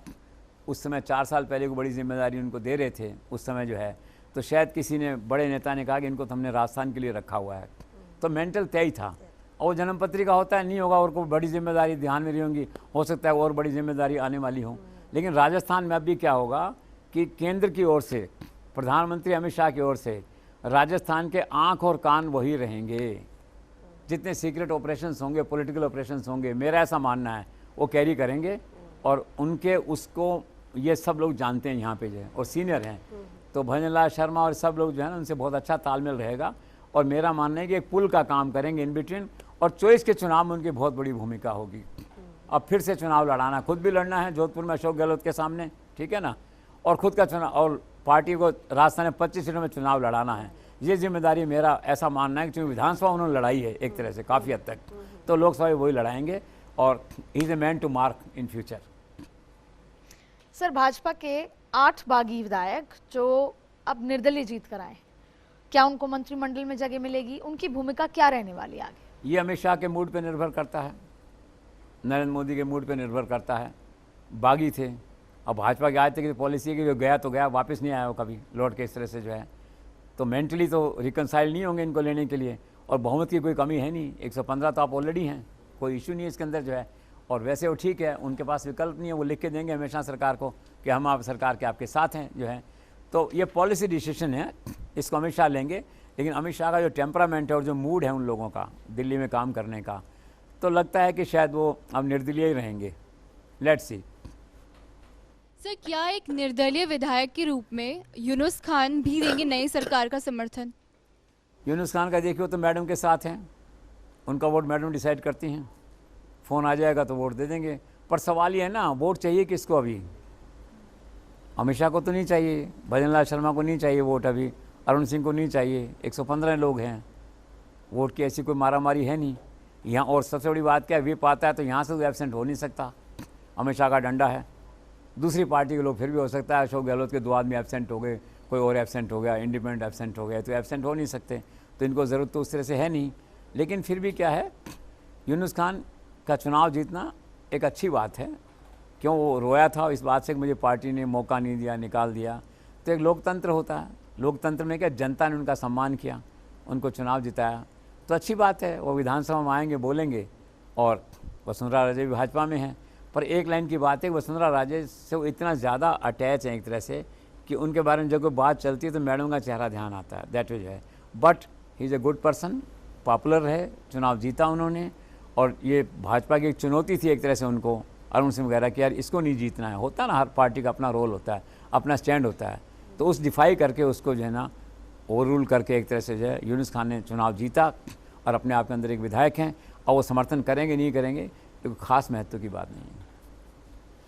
उस समय 4 साल पहले को बड़ी जिम्मेदारी उनको दे रहे थे उस समय, जो है, तो शायद किसी ने, बड़े नेता ने कहा कि इनको तो हमने राजस्थान के लिए रखा हुआ है, तो मेंटल तय ही था। और जन्म पत्रिका होता है, नहीं होगा और कोई बड़ी जिम्मेदारी ध्यान में रही होंगी, हो सकता है और बड़ी जिम्मेदारी आने वाली हो। लेकिन राजस्थान में अभी क्या होगा कि केंद्र की ओर से, प्रधानमंत्री अमित शाह की ओर से राजस्थान के आंख और कान वही रहेंगे। जितने सीक्रेट ऑपरेशंस होंगे, पॉलिटिकल ऑपरेशंस होंगे, मेरा ऐसा मानना है वो कैरी करेंगे। और उनके उसको ये सब लोग जानते हैं यहाँ पे जो है, और सीनियर हैं, तो भजन लाल शर्मा और सब लोग जो है ना, उनसे बहुत अच्छा तालमेल रहेगा। और मेरा मानना है कि एक पुल का काम करेंगे इन बिटवीन, और 24 के चुनाव में उनकी बहुत बड़ी भूमिका होगी। अब फिर से चुनाव लड़ाना, खुद भी लड़ना है जोधपुर में अशोक गहलोत के सामने, ठीक है ना, और खुद का चुनाव, और पार्टी को राजस्थान में 25 सीटों में चुनाव लड़ाना है। ये जिम्मेदारी मेरा ऐसा मानना है कि चूँकि विधानसभा उन्होंने लड़ाई है एक तरह से काफ़ी हद तक, तो लोकसभा वही लड़ाएंगे, और he is a man to mark in future. Sir, Bhajpa के 8 बागी विधायक जो अब निर्दलीय जीत कर आए, क्या उनको मंत्रिमंडल में जगह मिलेगी? उनकी भूमिका क्या रहने वाली आगे? ये अमित शाह के मूड पे निर्भर करता है, नरेंद्र मोदी के मूड पे निर्भर करता है। बागी थे, अब भाजपा की आज तक की पॉलिसी है कि जो गया तो गया, वापस नहीं आया वो कभी लौट के, इस तरह से जो है, तो मेंटली तो रिकनसाइल नहीं होंगे इनको लेने के लिए। और बहुमत की कोई कमी है नहीं, 115 तो आप ऑलरेडी हैं, कोई इशू नहीं है इसके अंदर जो है। और वैसे वो ठीक है, उनके पास विकल्प नहीं है, वो लिख के देंगे हमेशा सरकार को कि हम आप सरकार के आपके साथ हैं जो है। तो ये पॉलिसी डिसीजन है, इसको अमित शाह लेंगे। लेकिन अमित शाह का जो टेम्परामेंट है और जो मूड है उन लोगों का दिल्ली में काम करने का, तो लगता है कि शायद वो अब निर्दलीय ही रहेंगे। Let's see. सर, क्या एक निर्दलीय विधायक के रूप में यूनुस खान भी देंगे नई सरकार का समर्थन? यूनुस खान का देखिए, तो मैडम के साथ हैं, उनका वोट मैडम डिसाइड करती हैं। फ़ोन आ जाएगा तो वोट दे देंगे। पर सवाल ये है ना, वोट चाहिए किसको? अभी अमित शाह को तो नहीं चाहिए, भजन लाल शर्मा को नहीं चाहिए वोट, अभी अरुण सिंह को नहीं चाहिए, 115 लोग हैं, वोट की ऐसी कोई मारामारी है नहीं यहाँ। और सबसे बड़ी बात क्या है, व्हिप आता है तो यहाँ से तो एबसेंट हो नहीं सकता, अमित शाह का डंडा है। दूसरी पार्टी के लोग फिर भी हो सकता है, अशोक गहलोत के 2 आदमी एबसेंट हो गए, कोई और एबसेंट हो गया, इंडिपेंडेंट एबसेंट हो गया, तो एबसेंट हो नहीं सकते, तो इनको ज़रूरत तो उस तरह से है नहीं। लेकिन फिर भी क्या है, यूनुस खान का चुनाव जीतना एक अच्छी बात है। क्यों वो रोया था इस बात से कि मुझे पार्टी ने मौका नहीं दिया, निकाल दिया। तो एक लोकतंत्र होता है, लोकतंत्र में क्या जनता ने उनका सम्मान किया, उनको चुनाव जिताया, तो अच्छी बात है। वो विधानसभा में आएंगे, बोलेंगे। और वसुंधरा राजे भी भाजपा में हैं, पर एक लाइन की बात है, वसुंधरा राजे से वो इतना ज़्यादा अटैच हैं एक तरह से कि उनके बारे में जब कोई बात चलती है तो मैडम का चेहरा ध्यान आता है, दैट इज है। But he is a good person, popular है, चुनाव जीता उन्होंने। और ये भाजपा की एक चुनौती थी एक तरह से उनको, अरुण सिंह वगैरह कि यार इसको नहीं जीतना है, होता है ना, हर पार्टी का अपना रोल होता है, अपना स्टैंड होता है। तो उस डिफाई करके उसको जो है ना ओवर रूल करके एक तरह से जो है यूनुस खान ने चुनाव जीता, और अपने आप के अंदर एक विधायक हैं। और वो समर्थन करेंगे नहीं करेंगे तो खास महत्व की बात नहीं है।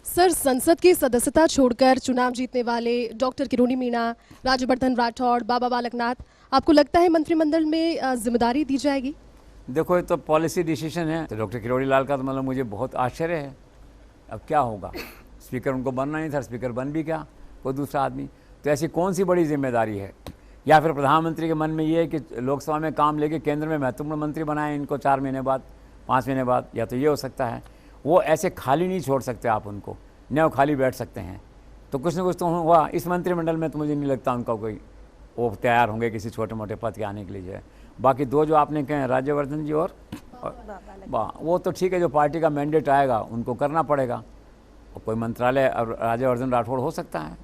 सर, संसद की सदस्यता छोड़कर चुनाव जीतने वाले डॉक्टर किरोड़ी मीणा, राज्यवर्धन राठौड़, बाबा बालकनाथ, आपको लगता है मंत्रिमंडल में जिम्मेदारी दी जाएगी? देखो, ये तो पॉलिसी डिसीजन है। तो डॉक्टर किरोड़ी लाल का तो मतलब मुझे बहुत आश्चर्य है, अब क्या होगा। स्पीकर उनको बनना नहीं था, स्पीकर बन भी क्या कोई दूसरा आदमी। तो ऐसी कौन सी बड़ी जिम्मेदारी है? या फिर प्रधानमंत्री के मन में ये है कि लोकसभा में काम लेके केंद्र में महत्वपूर्ण मंत्री बनाए इनको 4 महीने बाद, 5 महीने बाद, या तो ये हो सकता है। वो ऐसे खाली नहीं छोड़ सकते आप उनको, न वो खाली बैठ सकते हैं। तो कुछ न कुछ तो हुआ इस मंत्रिमंडल में, तो मुझे नहीं लगता उनका कोई वो तैयार होंगे किसी छोटे मोटे पद के आने के लिए जो है। बाकी 2 जो आपने कहे, राज्यवर्धन जी और वो तो ठीक है, जो पार्टी का मैंडेट आएगा उनको करना पड़ेगा। और कोई मंत्रालय राज्यवर्धन राठौड़ हो सकता है,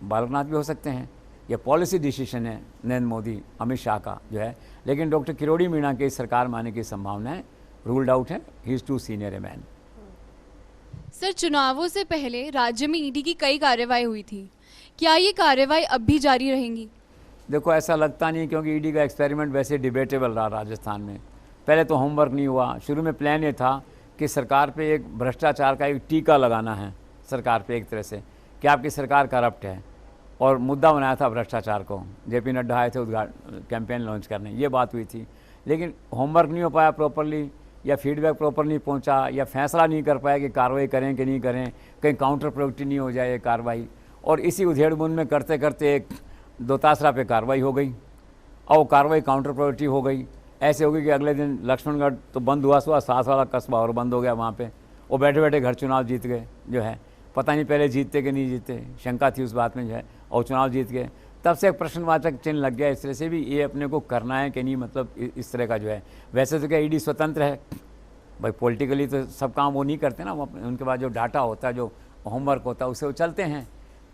बालकनाथ भी हो सकते हैं। यह पॉलिसी डिसीजन है नरेंद्र मोदी अमित शाह का जो है। लेकिन डॉक्टर किरोड़ी मीणा के सरकार में आने की संभावनाएं रूल्ड आउट है, he is too senior a man. Sir, चुनावों से पहले राज्य में ईडी की कई कार्रवाई हुई थी, क्या ये कार्रवाई अब भी जारी रहेंगी? देखो, ऐसा लगता नहीं, क्योंकि ईडी का एक्सपेरिमेंट वैसे डिबेटेबल रहा राजस्थान में। पहले तो होमवर्क नहीं हुआ। शुरू में प्लान ये था कि सरकार पे एक भ्रष्टाचार का एक टीका लगाना है सरकार पे एक तरह से, कि आपकी सरकार करप्ट है, और मुद्दा बनाया था भ्रष्टाचार को। जेपी नड्डा आए थे कैंपेन लॉन्च करने, ये बात हुई थी। लेकिन होमवर्क नहीं हो पाया प्रॉपरली, या फीडबैक प्रॉपर नहीं पहुंचा, या फैसला नहीं कर पाया कि कार्रवाई करें कि नहीं करें, कहीं काउंटर प्रोडक्टिव नहीं हो जाए ये कार्रवाई। और इसी उधेड़-बुन में करते करते एक दोतासरा पे कार्रवाई हो गई, और वो कार्रवाई काउंटर प्रोडक्टिव हो गई। ऐसे हो गई कि अगले दिन लक्ष्मणगढ़ तो बंद हुआ, 7 वाला कस्बा और बंद हो गया वहाँ पे। वो बैठे बैठे घर चुनाव जीत गए जो है। पता नहीं पहले जीतते कि नहीं जीतते, शंका थी उस बात में जो है, और चुनाव जीत गए। तब से एक प्रश्नवाचक चिन्ह लग गया इस तरह से भी, ये अपने को करना है कि नहीं, मतलब इस तरह का जो है। वैसे तो क्या ईडी स्वतंत्र है भाई, पॉलिटिकली तो सब काम वो नहीं करते ना, वो उनके पास जो डाटा होता है, जो होमवर्क होता है, उससे वो चलते हैं।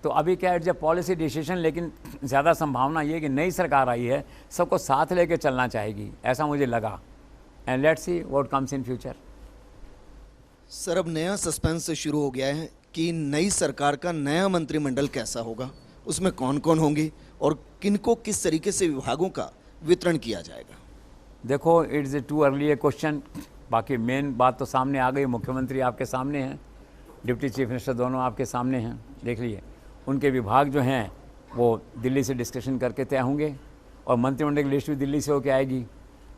तो अभी क्या है, जब पॉलिसी डिसीजन, लेकिन ज़्यादा संभावना ये है कि नई सरकार आई है, सबको साथ लेके चलना चाहेगी, ऐसा मुझे लगा। And let's see what comes in future. Sir, अब नया सस्पेंस शुरू हो गया है कि नई सरकार का नया मंत्रिमंडल कैसा होगा, उसमें कौन कौन होंगे और किनको किस तरीके से विभागों का वितरण किया जाएगा। देखो, it's too early A question. बाकी मेन बात तो सामने आ गई, मुख्यमंत्री आपके सामने हैं, डिप्टी चीफ मिनिस्टर दोनों आपके सामने हैं, देख लिए। उनके विभाग जो हैं वो दिल्ली से डिस्कशन करके तय होंगे और मंत्रिमंडल की लिस्ट भी दिल्ली से होकर आएगी।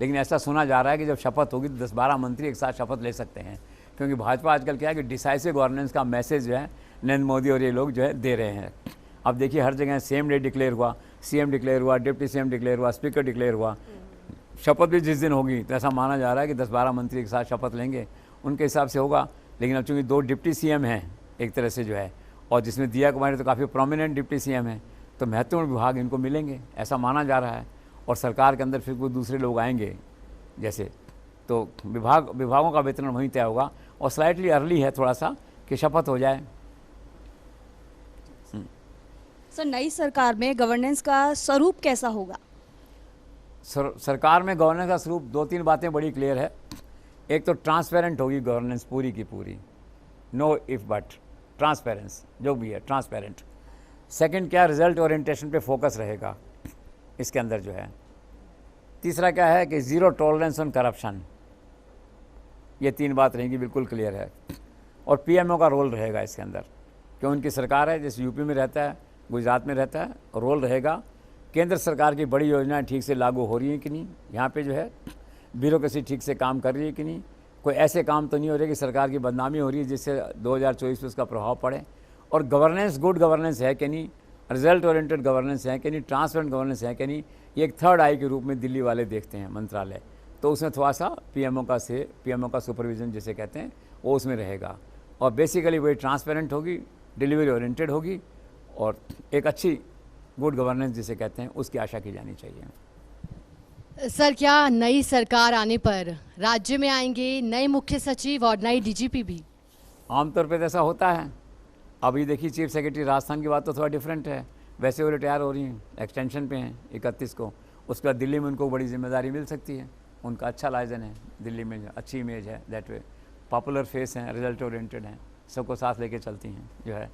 लेकिन ऐसा सुना जा रहा है कि जब शपथ होगी तो 10-12 मंत्री एक साथ शपथ ले सकते हैं, क्योंकि भाजपा आजकल क्या है कि डिसाइसिव गवर्नेंस का मैसेज जो है नरेंद्र मोदी और ये लोग जो है दे रहे हैं। अब देखिए, हर जगह सेम डे डिक्लेयर हुआ, सीएम डिक्लेयर हुआ, डिप्टी सीएम डिक्लेयर हुआ, स्पीकर डिक्लेयर हुआ, शपथ भी जिस दिन होगी तो ऐसा माना जा रहा है कि 10-12 मंत्री एक साथ शपथ लेंगे, उनके हिसाब से होगा। लेकिन अब चूँकि 2 डिप्टी सीएम हैं एक तरह से जो है, और जिसमें दिया कुमारी तो काफ़ी प्रोमिनेंट डिप्टी सीएम है, तो महत्वपूर्ण विभाग इनको मिलेंगे, ऐसा माना जा रहा है। और सरकार के अंदर फिर कोई दूसरे लोग आएंगे जैसे, तो विभागों का वितरण वहीं तय होगा। और स्लाइटली अर्ली है थोड़ा सा कि शपथ हो जाए। सर, नई सरकार में गवर्नेंस का स्वरूप कैसा होगा? सरकार में गवर्नेंस का स्वरूप 2-3 बातें बड़ी क्लियर है। एक तो ट्रांसपेरेंट होगी गवर्नेंस पूरी की पूरी, नो इफ बट, ट्रांसपेरेंस जो भी है ट्रांसपेरेंट। सेकंड क्या, रिजल्ट ओरिएंटेशन पे फोकस रहेगा इसके अंदर जो है। तीसरा क्या है कि ज़ीरो टॉलरेंस ऑन करप्शन, ये 3 बात रहेंगी, बिल्कुल क्लियर है। और पीएमओ का रोल रहेगा इसके अंदर, क्यों उनकी सरकार है, जैसे यूपी में रहता है, गुजरात में रहता है, रोल रहेगा। केंद्र सरकार की बड़ी योजनाएं ठीक से लागू हो रही हैं कि नहीं, यहाँ पे जो है ब्यूरोक्रेसी ठीक से काम कर रही है कि नहीं, कोई ऐसे काम तो नहीं हो रहे कि सरकार की बदनामी हो रही है जिससे 2024 में उसका प्रभाव पड़े। और गवर्नेंस गुड गवर्नेंस है कि नहीं, रिजल्ट ओरिएंटेड गवर्नेंस है कि नहीं, ट्रांसपेरेंट गवर्नेंस है कि नहीं, ये एक थर्ड आई के रूप में दिल्ली वाले देखते हैं मंत्रालय। तो उसमें थोड़ा सा पीएमओ का सुपरविजन जिसे कहते हैं वो उसमें रहेगा। और बेसिकली वही ट्रांसपेरेंट होगी, डिलीवरी ओरिएंटेड होगी, और एक अच्छी गुड गवर्नेंस जिसे कहते हैं उसकी आशा की जानी चाहिए। सर, क्या नई सरकार आने पर राज्य में आएंगे नए मुख्य सचिव और नए डीजीपी भी? आमतौर पे तो ऐसा होता है। अभी देखिए, चीफ सेक्रेटरी राजस्थान की बात तो थोड़ा डिफरेंट है, वैसे वो रिटायर हो रही हैं, एक्सटेंशन पे हैं 31 को। उसके बाद दिल्ली में उनको बड़ी जिम्मेदारी मिल सकती है, उनका अच्छा लाइजन है दिल्ली में, अच्छी इमेज है, दैट वे पॉपुलर फेस हैं, रिजल्ट ओरिएंटेड हैं, सबको साथ लेके चलती हैं जो है।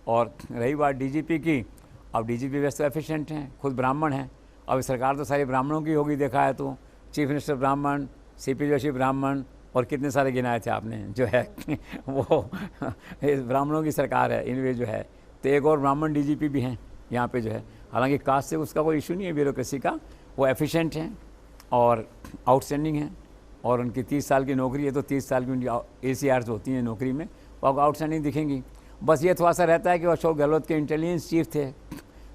और रही बात डीजीपी की, अब डीजीपी वैसे एफिशिएंट हैं, खुद ब्राह्मण हैं। अब सरकार तो सारी ब्राह्मणों की होगी, देखा है तो चीफ मिनिस्टर ब्राह्मण, सीपी जोशी ब्राह्मण, और कितने सारे गिनाए थे आपने जो है वो ब्राह्मणों की सरकार है इनवे जो है। तो एक और ब्राह्मण डीजीपी भी हैं यहाँ पे जो है। हालांकि कास्ट से उसका कोई इशू नहीं है ब्यूरोक्रेसी का, वो एफिशिएंट हैं और आउटस्टैंडिंग हैं, और उनकी 30 साल की नौकरी है, तो 30 साल की उनकी ACRs होती हैं नौकरी में, वो आपको आउटस्टैंडिंग दिखेंगी। बस ये थोड़ा सा रहता है कि वो अशोक गहलोत के इंटेलिजेंस चीफ थे,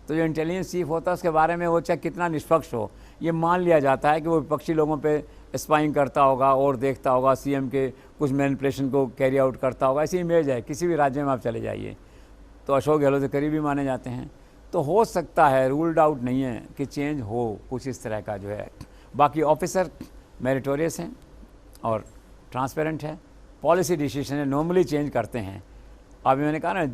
तो जो इंटेलिजेंस चीफ होता है उसके बारे में वो चाहे कितना निष्पक्ष हो, ये मान लिया जाता है कि वो विपक्षी लोगों पे स्पाइंग करता होगा और देखता होगा, सीएम के कुछ मैनिपुलेशन को कैरी आउट करता होगा, ऐसी इमेज है। किसी भी राज्य में आप चले जाइए तो अशोक गहलोत के करीबी माने जाते हैं। तो हो सकता है, रूल्ड आउट नहीं है कि चेंज हो कुछ इस तरह का जो है। बाकी ऑफिसर मेरिटोरियस हैं और ट्रांसपेरेंट है, पॉलिसी डिसीजन है, नॉर्मली चेंज करते हैं। अभी मैंने कहा ना,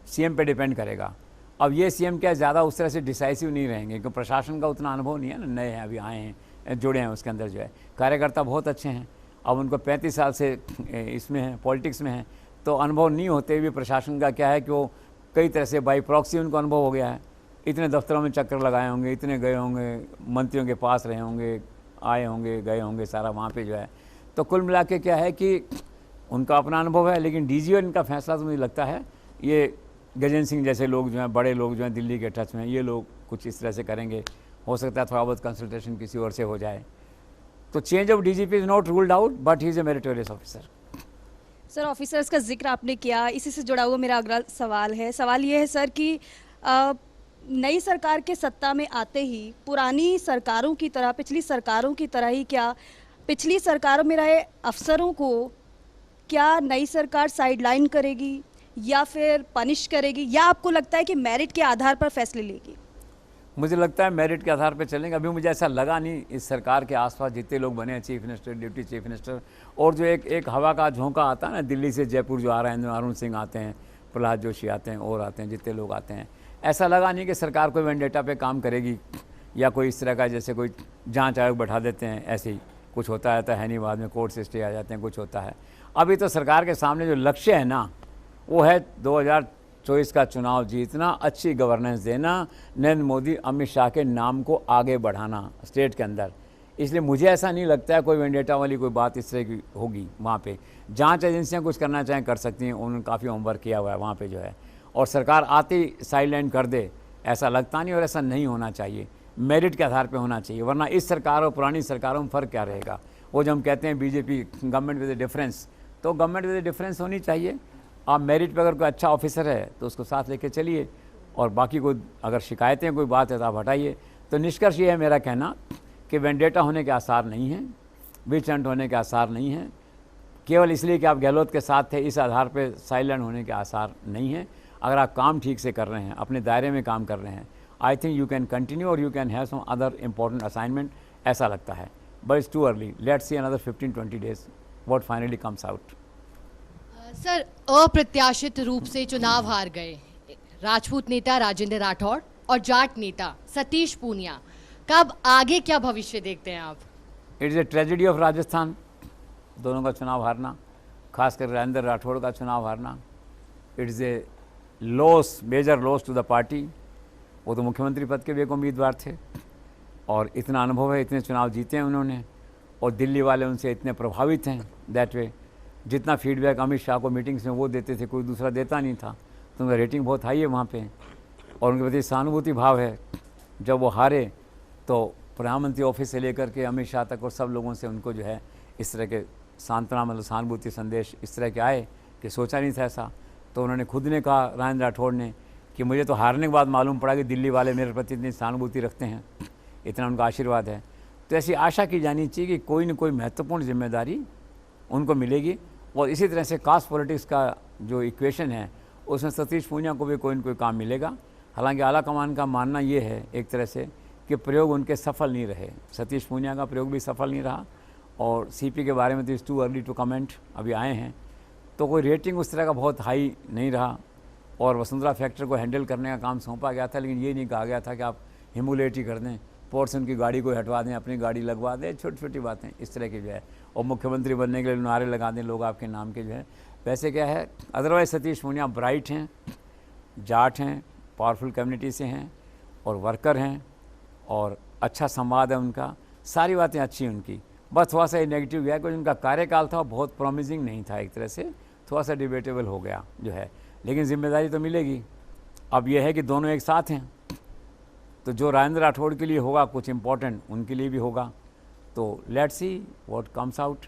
सीएम पे डिपेंड करेगा। अब ये सीएम क्या ज़्यादा उस तरह से डिसाइसिव नहीं रहेंगे, क्योंकि प्रशासन का उतना अनुभव नहीं है ना, नए हैं, अभी आए हैं, जुड़े हैं उसके अंदर जो है। कार्यकर्ता बहुत अच्छे हैं, अब उनको 35 साल से इसमें हैं, पॉलिटिक्स में हैं, तो अनुभव नहीं होते भी प्रशासन का क्या है कि वो कई तरह से बाई प्रॉक्सी उनको अनुभव हो गया है। इतने दफ्तरों में चक्कर लगाए होंगे, इतने गए होंगे, मंत्रियों के पास रहे होंगे, आए होंगे, गए होंगे, सारा वहाँ पे जो है। तो कुल मिला के क्या है कि उनका अपना अनुभव है। लेकिन डीजी और इनका फैसला तो मुझे लगता है ये गजेंद्र सिंह जैसे लोग जो हैं, बड़े लोग जो हैं दिल्ली के टच में, ये लोग कुछ इस तरह से करेंगे। हो सकता है थोड़ा बहुत कंसल्टेशन किसी और से हो जाए। तो change of DGP is not ruled out, but he is A meritorious officer. Sir, officers का जिक्र आपने किया, इसी से जुड़ा हुआ मेरा अगला सवाल है। सवाल ये है सर कि नई सरकार के सत्ता में आते ही पुरानी सरकारों की तरह, पिछली सरकारों की तरह ही क्या पिछली सरकारों में रहे अफसरों को क्या नई सरकार साइडलाइन करेगी या फिर पनिश करेगी, या आपको लगता है कि मेरिट के आधार पर फैसले लेगी? मुझे लगता है मेरिट के आधार पर चलेंगे। अभी मुझे ऐसा लगा नहीं इस सरकार के आसपास जितने लोग बने हैं, chief minister, deputy chief minister, और जो एक हवा का झोंका आता है ना दिल्ली से जयपुर जो आ रहे हैं, अरुण सिंह आते हैं, प्रहलाद जोशी आते हैं और आते हैं, जितने लोग आते हैं, ऐसा लगा नहीं कि सरकार कोई वेंडेटा पे काम करेगी या कोई इस तरह का जैसे कोई जांच आयोग बैठा देते हैं, ऐसे ही कुछ होता है नहीं, बाद में कोर्ट से स्टे आ जाते हैं, कुछ होता है। अभी तो सरकार के सामने जो लक्ष्य है ना, वो है 2024 का चुनाव जीतना, अच्छी गवर्नेंस देना, नरेंद्र मोदी अमित शाह के नाम को आगे बढ़ाना स्टेट के अंदर। इसलिए मुझे ऐसा नहीं लगता है कोई वेंडेटा वाली कोई बात इस तरह की होगी वहाँ पे। जांच एजेंसियाँ कुछ करना चाहें कर सकती हैं, उन्होंने काफ़ी होमवर्क किया हुआ है वहाँ पे जो है, और सरकार आते ही साइडलाइन कर दे, ऐसा लगता नहीं, और ऐसा नहीं होना चाहिए। मेरिट के आधार पे होना चाहिए, वरना इस सरकार और पुरानी सरकारों में फ़र्क क्या रहेगा। वो जब हम कहते हैं BJP government with A difference, तो गवर्नमेंट विद ए डिफरेंस होनी चाहिए। आप मेरिट पे अगर कोई अच्छा ऑफिसर है तो उसको साथ लेके चलिए, और बाकी कोई अगर शिकायतें कोई बात है तो आप हटाइए। तो निष्कर्ष ये है मेरा कहना कि वेंडेटा होने के आसार नहीं हैं, विच हंट होने के आसार नहीं हैं, केवल इसलिए कि आप गहलोत के साथ थे इस आधार पे साइलेंट होने के आसार नहीं हैं। अगर आप काम ठीक से कर रहे हैं, अपने दायरे में काम कर रहे हैं, I think you can continue और you can have some other important assignment, ऐसा लगता है। But it's too early, let's see another 15-20 days what finally comes out. Sir, अप्रत्याशित रूप से चुनाव हार गए राजपूत नेता राजेंद्र राठौड़ और जाट नेता सतीश पूनिया का अब आगे क्या भविष्य देखते हैं आप? It's a tragedy of Rajasthan, दोनों का चुनाव हारना, खासकर राजेंद्र राठौड़ का चुनाव हारना। It's a loss, major loss to the party. वो तो मुख्यमंत्री पद के भी एक उम्मीदवार थे और इतना अनुभव है, इतने चुनाव जीते हैं उन्होंने, और दिल्ली वाले उनसे इतने प्रभावित हैं दैट वे। जितना फीडबैक अमित शाह को मीटिंग्स में वो देते थे, कोई दूसरा देता नहीं था, तो उनका रेटिंग बहुत हाई है वहाँ पे, और उनके प्रति सहानुभूति भाव है। जब वो हारे तो प्रधानमंत्री ऑफिस से लेकर के अमित शाह तक और सब लोगों से उनको जो है इस तरह के सांत्वना, मतलब सहानुभूति संदेश इस तरह के आए कि सोचा नहीं था ऐसा। तो उन्होंने खुद ने कहा, राजेंद्र राठौड़ ने, कि मुझे तो हारने के बाद मालूम पड़ा कि दिल्ली वाले मेरे प्रति इतनी सहानुभूति रखते हैं, इतना उनका आशीर्वाद है। तो ऐसी आशा की जानी चाहिए कि कोई न कोई महत्वपूर्ण जिम्मेदारी उनको मिलेगी, और इसी तरह से कास्ट पॉलिटिक्स का जो इक्वेशन है उसमें सतीश पूनिया को भी कोई न कोई काम मिलेगा। हालांकि आला कमान का मानना ये है एक तरह से कि प्रयोग उनके सफल नहीं रहे, सतीश पूनिया का प्रयोग भी सफल नहीं रहा, और सीपी के बारे में तो it's too early to comment, अभी आए हैं, तो कोई रेटिंग उस तरह का बहुत हाई नहीं रहा। और वसुंधरा फैक्टर को हैंडल करने का काम सौंपा गया था, लेकिन ये नहीं कहा गया था कि आप हिमुलेट ही कर दें, पोर्सन की गाड़ी को हटवा दें, अपनी गाड़ी लगवा दें, छोटी छोटी बातें इस तरह की जो है, और मुख्यमंत्री बनने के लिए नारे लगा दें लोग आपके नाम के जो है। वैसे क्या है, अदरवाइज सतीश पूनिया ब्राइट हैं, जाट हैं, पावरफुल कम्युनिटी से हैं, और वर्कर हैं, और अच्छा संवाद है उनका, सारी बातें अच्छी हैं उनकी। बस थोड़ा सा ये नेगेटिव गया कि उनका कार्यकाल था बहुत प्रॉमिसिंग नहीं था, एक तरह से थोड़ा सा डिबेटेबल हो गया जो है, लेकिन जिम्मेदारी तो मिलेगी। अब यह है कि दोनों एक साथ हैं, तो जो राजेंद्र राठौड़ के लिए होगा कुछ इम्पोर्टेंट उनके लिए भी होगा, तो let's see what comes out,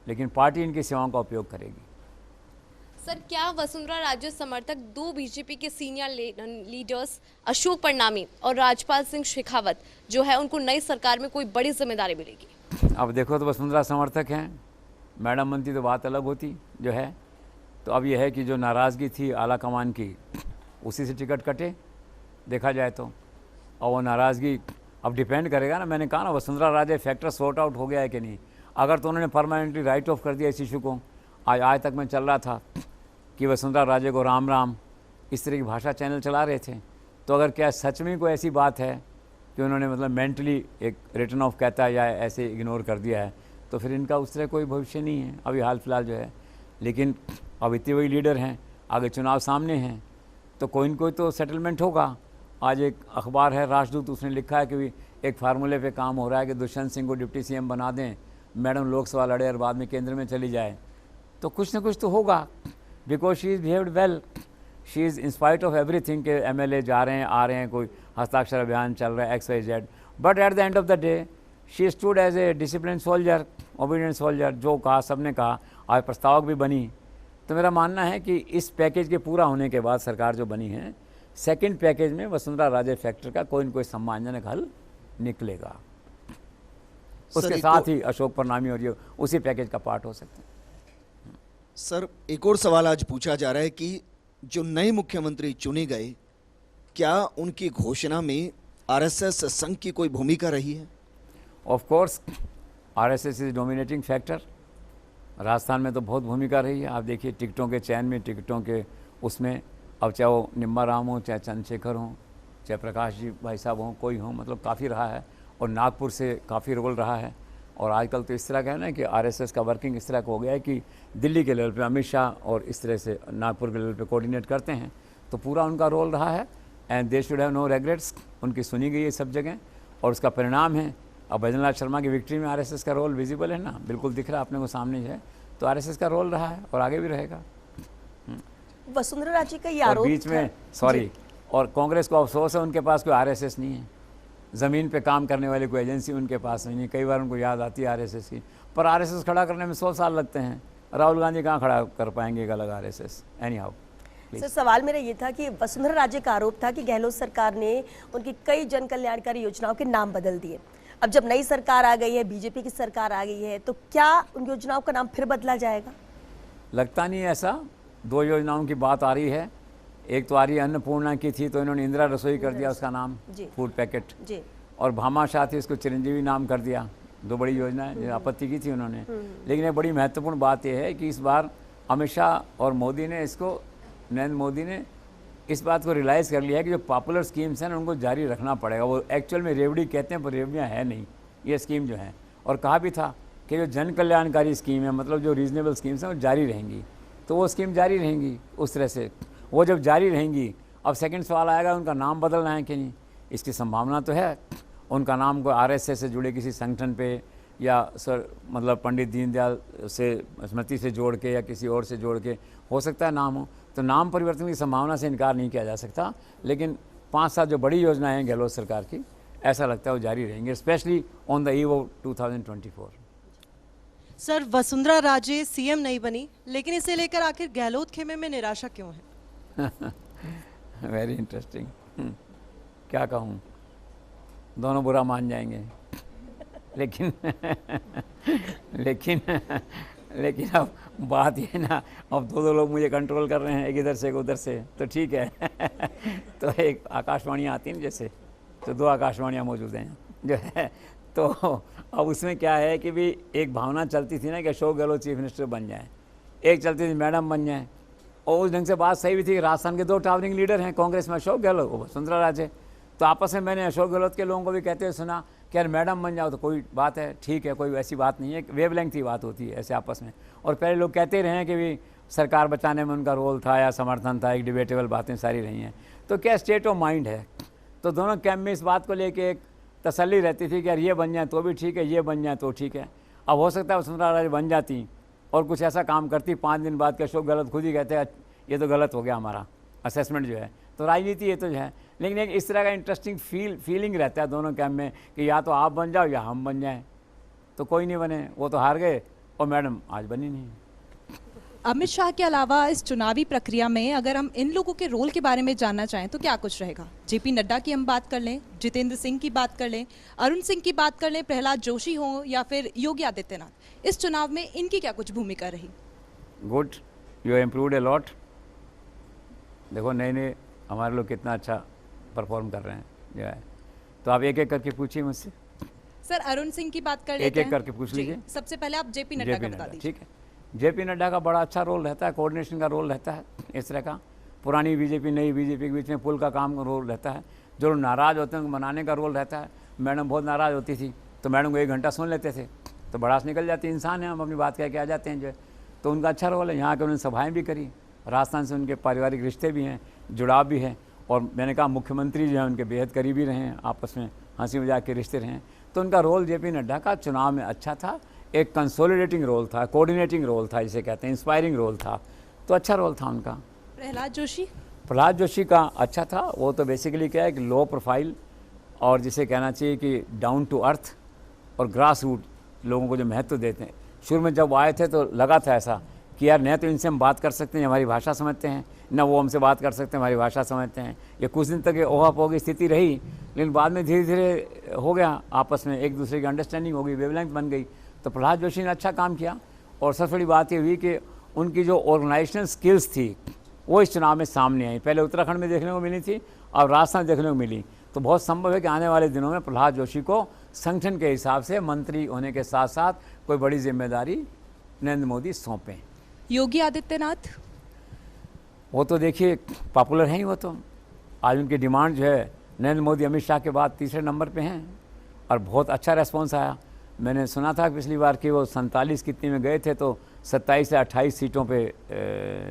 लेकिन पार्टी इनकी सेवाओं का उपयोग करेगी। सर, क्या वसुंधरा राजे समर्थक दो बीजेपी के सीनियर लीडर्स अशोक परनामी और राजपाल सिंह शेखावत जो है उनको नई सरकार में कोई बड़ी जिम्मेदारी मिलेगी? अब देखो, तो वसुंधरा समर्थक हैं, मैडम बनती तो बात अलग होती जो है। तो अब यह है कि जो नाराज़गी थी आला कमान की, उसी से टिकट कटे देखा जाए तो, और वो नाराज़गी अब डिपेंड करेगा ना, मैंने कहा ना Vasundhara Raje factor sort out हो गया है कि नहीं। अगर तो उन्होंने परमानेंटली राइट ऑफ कर दिया इस इशू को, आज तक मैं चल रहा था कि वसुंधरा राजे को राम राम इस तरह की भाषा चैनल चला रहे थे, तो अगर क्या सच में कोई ऐसी बात है कि उन्होंने मतलब मेंटली एक रिटर्न ऑफ कहता है या ऐसे इग्नोर कर दिया है, तो फिर इनका उस तरह कोई भविष्य नहीं है अभी हाल फिलहाल जो है। लेकिन अब इतने वही लीडर हैं, आगे चुनाव सामने हैं, तो कोई न कोई तो सेटलमेंट होगा। आज एक अखबार है राष्ट्रदूत, उसने लिखा है कि एक फार्मूले पे काम हो रहा है कि दुष्यंत सिंह को डिप्टी सीएम बना दें, मैडम लोकसभा लड़े और बाद में केंद्र में चली जाए, तो कुछ ना कुछ तो होगा, because she is behaved well, she is in spite of everything के एमएलए जा रहे हैं आ रहे हैं, कोई हस्ताक्षर अभियान चल रहा है XYZ, but at the end of the day she stood as a discipline soldier, obedient soldier, जो कहा सबने कहा, आज प्रस्तावक भी बनी। तो मेरा मानना है कि इस पैकेज के पूरा होने के बाद सरकार जो बनी है, सेकंड पैकेज में वसुंधरा राजे फैक्टर का कोई न कोई सम्मानजनक हल निकलेगा, उसके साथ ही अशोक परनामी और ये उसी पैकेज का पार्ट हो सकते हैं। सर, एक और सवाल आज पूछा जा रहा है कि जो नए मुख्यमंत्री चुने गए, क्या उनकी घोषणा में आरएसएस संघ की कोई भूमिका रही है? Of course RSS is dominating factor, Rajasthan में तो बहुत भूमिका रही है। आप देखिए टिकटों के चयन में, टिकटों के उसमें अब चाहे वो निम्बा राम हो, चाहे चंद्रशेखर हो, चाहे प्रकाश जी भाई साहब हों, कोई हो, मतलब काफ़ी रहा है और नागपुर से काफ़ी रोल रहा है। और आजकल तो इस तरह का है ना कि आरएसएस का वर्किंग इस तरह का हो गया है कि दिल्ली के लेवल पे अमित शाह और इस तरह से नागपुर के लेवल पे कोऑर्डिनेट करते हैं, तो पूरा उनका रोल रहा है and they should have no regrets. उनकी सुनी गई है सब जगह और उसका परिणाम है अब भजनलाल शर्मा की विक्ट्री में आरएसएस का रोल विजिबल है ना, बिल्कुल दिख रहा है अपने को सामने है। तो आरएसएस का रोल रहा है और आगे भी रहेगा। वसुंधरा राजे का ये और आरोप बीच में सॉरी, और कांग्रेस को अफसोस है उनके पास कोई आरएसएस नहीं है, ज़मीन पे काम करने वाली कोई एजेंसी उनके पास नहीं है। कई बार उनको याद आती है आरएसएस की, पर आरएसएस खड़ा करने में 100 साल लगते हैं। राहुल गांधी कहाँ खड़ा कर पाएंगे एक अलग आरएसएस। एनी हाउ सर, सवाल मेरा ये था कि वसुंधरा राजे का आरोप था कि गहलोत सरकार ने उनकी कई जन कल्याणकारी योजनाओं के नाम बदल दिए। अब जब नई सरकार आ गई है, बीजेपी की सरकार आ गई है, तो क्या उन योजनाओं का नाम फिर बदला जाएगा? लगता नहीं है ऐसा। 2 योजनाओं की बात आ रही है, एक तो आ रही है अन्नपूर्णा की थी, तो इन्होंने इंदिरा रसोई कर दिया उसका नाम, फूड पैकेट जी। और भामाशाह थी, उसको चिरंजीवी नाम कर दिया। 2 बड़ी योजनाएं जो आपत्ति की थी उन्होंने। लेकिन एक बड़ी महत्वपूर्ण बात यह है कि इस बार अमित शाह और मोदी ने इसको, नरेंद्र मोदी ने इस बात को रियलाइज़ कर लिया है कि जो पॉपुलर स्कीम्स हैं ना उनको जारी रखना पड़ेगा। वो एक्चुअल में रेवड़ी कहते हैं पर रेवड़ियाँ है नहीं ये स्कीम जो है। और कहा भी था कि जो जन कल्याणकारी स्कीम है, मतलब जो रीजनेबल स्कीम्स हैं वो जारी रहेंगी, तो वो स्कीम जारी रहेंगी उस तरह से। वो जब जारी रहेंगी, अब सेकंड सवाल आएगा उनका नाम बदलना है कि नहीं। इसकी संभावना तो है, उनका नाम को आरएसएस से जुड़े किसी संगठन पे या सर मतलब पंडित दीनदयाल से स्मृति से जोड़ के या किसी और से जोड़ के हो सकता है नाम हो, तो नाम परिवर्तन की संभावना से इनकार नहीं किया जा सकता। लेकिन 5-7 जो बड़ी योजनाएं हैं गहलोत सरकार की, ऐसा लगता है वो जारी रहेंगे, specially on the eve of 2024। Sir, Vasundhara Raje CM नहीं बनी, लेकिन इसे लेकर आखिर गहलोत खेमे में निराशा क्यों है? Very interesting. क्या कहूँ, दोनों बुरा मान जाएंगे लेकिन लेकिन अब बात ये ना, अब 2 लोग मुझे कंट्रोल कर रहे हैं, एक इधर से एक उधर से, तो ठीक है। तो एक आकाशवाणियाँ आती हैं जैसे, तो 2 आकाशवाणियाँ मौजूद हैं जो है। तो अब उसमें क्या है कि भी एक भावना चलती थी ना कि अशोक गहलोत चीफ मिनिस्टर बन जाए, एक चलती थी मैडम बन जाए, और उस ढंग से बात सही भी थी। राजस्थान के 2 टावरिंग लीडर हैं कांग्रेस में, अशोक गहलोत और वसुंधरा राजे। तो आपस में मैंने अशोक गहलोत के लोगों को भी कहते हुए सुना कि यार मैडम बन जाओ, तो कोई बात है, ठीक है, कोई वैसी बात नहीं है, वेवलेंथ की बात होती है ऐसे आपस में। और पहले लोग कहते रहे हैं कि भी सरकार बचाने में उनका रोल था या समर्थन था, एक डिबेटेबल बातें सारी रही हैं। तो क्या स्टेट ऑफ माइंड है, तो दोनों कैंप में इस बात को लेके एक तसल्ली रहती थी कि यार ये बन जाए तो भी ठीक है, ये बन जाए तो ठीक है। अब हो सकता है वसुंधरा राजे बन जाती और कुछ ऐसा काम करती, 5 दिन बाद के अशोक गहलोत खुद ही कहते हैं ये तो गलत हो गया हमारा असेसमेंट जो है। तो राजनीति ये तो जो है, लेकिन एक इस तरह का इंटरेस्टिंग फीलिंग रहता है दोनों कैंप में कि या तो आप बन जाओ या हम बन जाएं। तो कोई नहीं बने, वो तो हार गए और मैडम आज बनी नहीं। अमित शाह के अलावा इस चुनावी प्रक्रिया में अगर हम इन लोगों के रोल के बारे में जानना चाहें तो क्या कुछ रहेगा? जेपी नड्डा की हम बात कर लें, जितेंद्र सिंह की बात कर लें, अरुण सिंह की बात कर लें, प्रहलाद जोशी हो या फिर योगी आदित्यनाथ, इस चुनाव में इनकी क्या कुछ भूमिका रही? Good, you improved a lot. देखो नए हमारे लोग कितना अच्छा परफॉर्म कर रहे हैं जो है। तो आप एक एक करके पूछिए मुझसे। सर, अरुण सिंह की बात कर लेते हैं। एक एक करके पूछ लीजिए। सबसे पहले आप जेपी नड्डा का बता दीजिए। ठीक है, जेपी नड्डा का बड़ा अच्छा रोल रहता है, कोऑर्डिनेशन का रोल रहता है इस तरह का। पुरानी बीजेपी नई बीजेपी के बीच में पुल का काम का रोल रहता है। जो लोग नाराज़ होते हैं उनको मनाने का रोल रहता है। मैडम बहुत नाराज़ होती थी तो मैडम को 1 घंटा सुन लेते थे, तो भड़ास निकल जाती, इंसान है, हम अपनी बात कह के आ जाते हैं जो है। तो उनका अच्छा रोल है। यहाँ के उन्होंने सभाएँ भी करी, राजस्थान से उनके पारिवारिक रिश्ते भी हैं, जुड़ाव भी है। और मैंने कहा मुख्यमंत्री जो है उनके बेहद करीबी रहे हैं, आपस में हंसी मजाक के रिश्ते रहे। तो उनका रोल जेपी नड्डा का चुनाव में अच्छा था, एक कंसोलिडेटिंग रोल था, कोऑर्डिनेटिंग रोल था, जिसे कहते हैं इंस्पायरिंग रोल था, तो अच्छा रोल था उनका। प्रहलाद जोशी? प्रहलाद जोशी का अच्छा था। वो तो बेसिकली क्या है कि लो प्रोफाइल और जिसे कहना चाहिए कि डाउन टू अर्थ और ग्रास रूट लोगों को जो महत्व देते हैं। शुरू में जब आए थे तो लगा था ऐसा कि यार न तो इनसे हम बात कर सकते हैं, हमारी भाषा समझते हैं, न वो हमसे बात कर सकते हैं, हमारी भाषा समझते हैं। ये कुछ दिन तक ये ओहापोह की स्थिति रही, लेकिन बाद में धीरे धीरे हो गया, आपस में एक दूसरे की अंडरस्टैंडिंग हो गई, वेवलेंथ बन गई। तो प्रहलाद जोशी ने अच्छा काम किया। और सबसे बड़ी बात ये हुई कि उनकी जो ऑर्गेनाइजेशनल स्किल्स थी वो इस चुनाव में सामने आई। पहले उत्तराखंड में देखने को मिली थी और राजस्थान देखने को मिली। तो बहुत संभव है कि आने वाले दिनों में प्रहलाद जोशी को संगठन के हिसाब से मंत्री होने के साथ साथ कोई बड़ी जिम्मेदारी नरेंद्र मोदी सौंपें। योगी आदित्यनाथ? वो तो देखिए पॉपुलर हैं ही, वो तो आज उनकी डिमांड जो है नरेंद्र मोदी अमित शाह के बाद तीसरे नंबर पे हैं और बहुत अच्छा रेस्पॉन्स आया। मैंने सुना था पिछली बार कि वो 47 कितने में गए थे तो 27 से 28 सीटों पे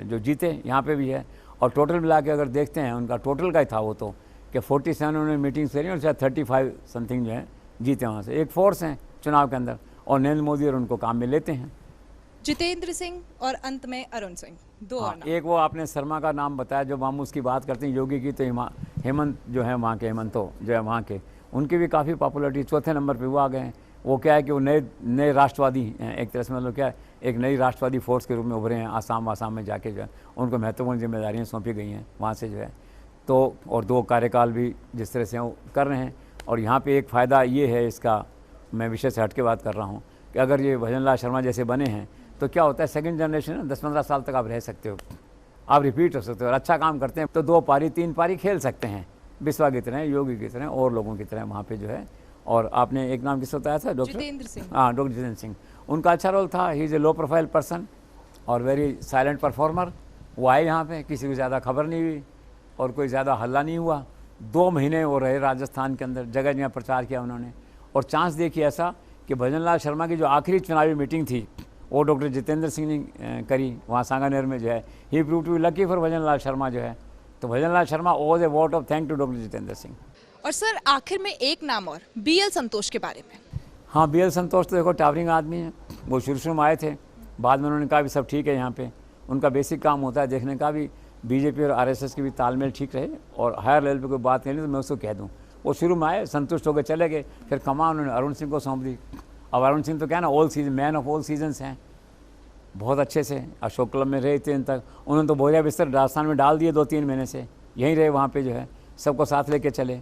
जो जीते, यहाँ पे भी है। और टोटल मिला के अगर देखते हैं उनका टोटल का ही था वो तो कि 47 उन्होंने मीटिंग्स करी और शायद 35 समथिंग जो है जीते वहाँ से। एक फोर्स हैं चुनाव के अंदर और नरेंद्र मोदी और उनको काम में लेते हैं। जितेंद्र सिंह और अंत में अरुण सिंह, दो और नाम। एक वो आपने शर्मा का नाम बताया जो मामूस की बात करते हैं, योगी की तो हेमंत जो है वहाँ के, हेमंतो जो है वहाँ के, उनकी भी काफ़ी पॉपुलरिटी चौथे नंबर पे वो आ गए हैं। वो क्या है कि वो नए राष्ट्रवादी हैं एक तरह से, मतलब क्या है एक नई राष्ट्रवादी फोर्स के रूप में उभरे हैं। आसाम में जाके जो है उनको महत्वपूर्ण जिम्मेदारियाँ सौंपी गई हैं वहाँ से जो है तो, और 2 कार्यकाल भी जिस तरह से वो कर रहे हैं। और यहाँ पे एक फ़ायदा ये है इसका, मैं विषय से हट के बात कर रहा हूँ कि अगर ये भजन लाल शर्मा जैसे बने हैं तो क्या होता है सेकंड जनरेशन 10-15 साल तक आप रह सकते हो, आप रिपीट हो सकते हो और अच्छा काम करते हैं तो 2 पारी 3 पारी खेल सकते हैं, बिस्वा की तरह, योगी की तरह और लोगों की तरह वहाँ पे जो है। और आपने एक नाम किस बताया था? डॉक्टर जितेंद्र सिंह। हाँ, डॉक्टर जितेंद्र सिंह, उनका अच्छा रोल था। ही is A low profile person और वेरी साइलेंट परफॉर्मर। वो आए यहाँ पे, किसी को ज़्यादा खबर नहीं हुई और कोई ज़्यादा हल्ला नहीं हुआ। 2 महीने वो रहे राजस्थान के अंदर, जगह जगह प्रचार किया उन्होंने। और चांस देखिए ऐसा कि भजन लाल शर्मा की जो आखिरी चुनावी मीटिंग थी वो डॉक्टर जितेंद्र सिंह ने करी वहाँ सांगानेर में जो है। He prove to be lucky for Bhajan Lal Sharma जो है। तो Bhajan Lal Sharma owes a vote of thank to doctor Jitendra Singh. और सर आखिर में एक नाम और, BL संतोष के बारे में। हाँ, BL संतोष तो देखो टावरिंग आदमी है। वो शुरू में आए थे, बाद में उन्होंने कहा भी सब ठीक है यहाँ पे। उनका बेसिक काम होता है देखने का भी बीजेपी और RSS की भी तालमेल ठीक रहे और हायर लेवल पे कोई बात नहीं तो मैं उसको कह दूँ। वो शुरू में आए, संतुष्ट होकर चले गए, फिर कमान उन्होंने अरुण सिंह को सौंप दी। अब अरुण सिंह तो क्या ना all season man of all seasons हैं, बहुत अच्छे से अशोक क्लब में रहे थे इन तक। उन्होंने तो बोरिया बिस्तर राजस्थान में डाल दिए 2-3 महीने से, यहीं रहे वहाँ पे जो है, सबको साथ लेके चले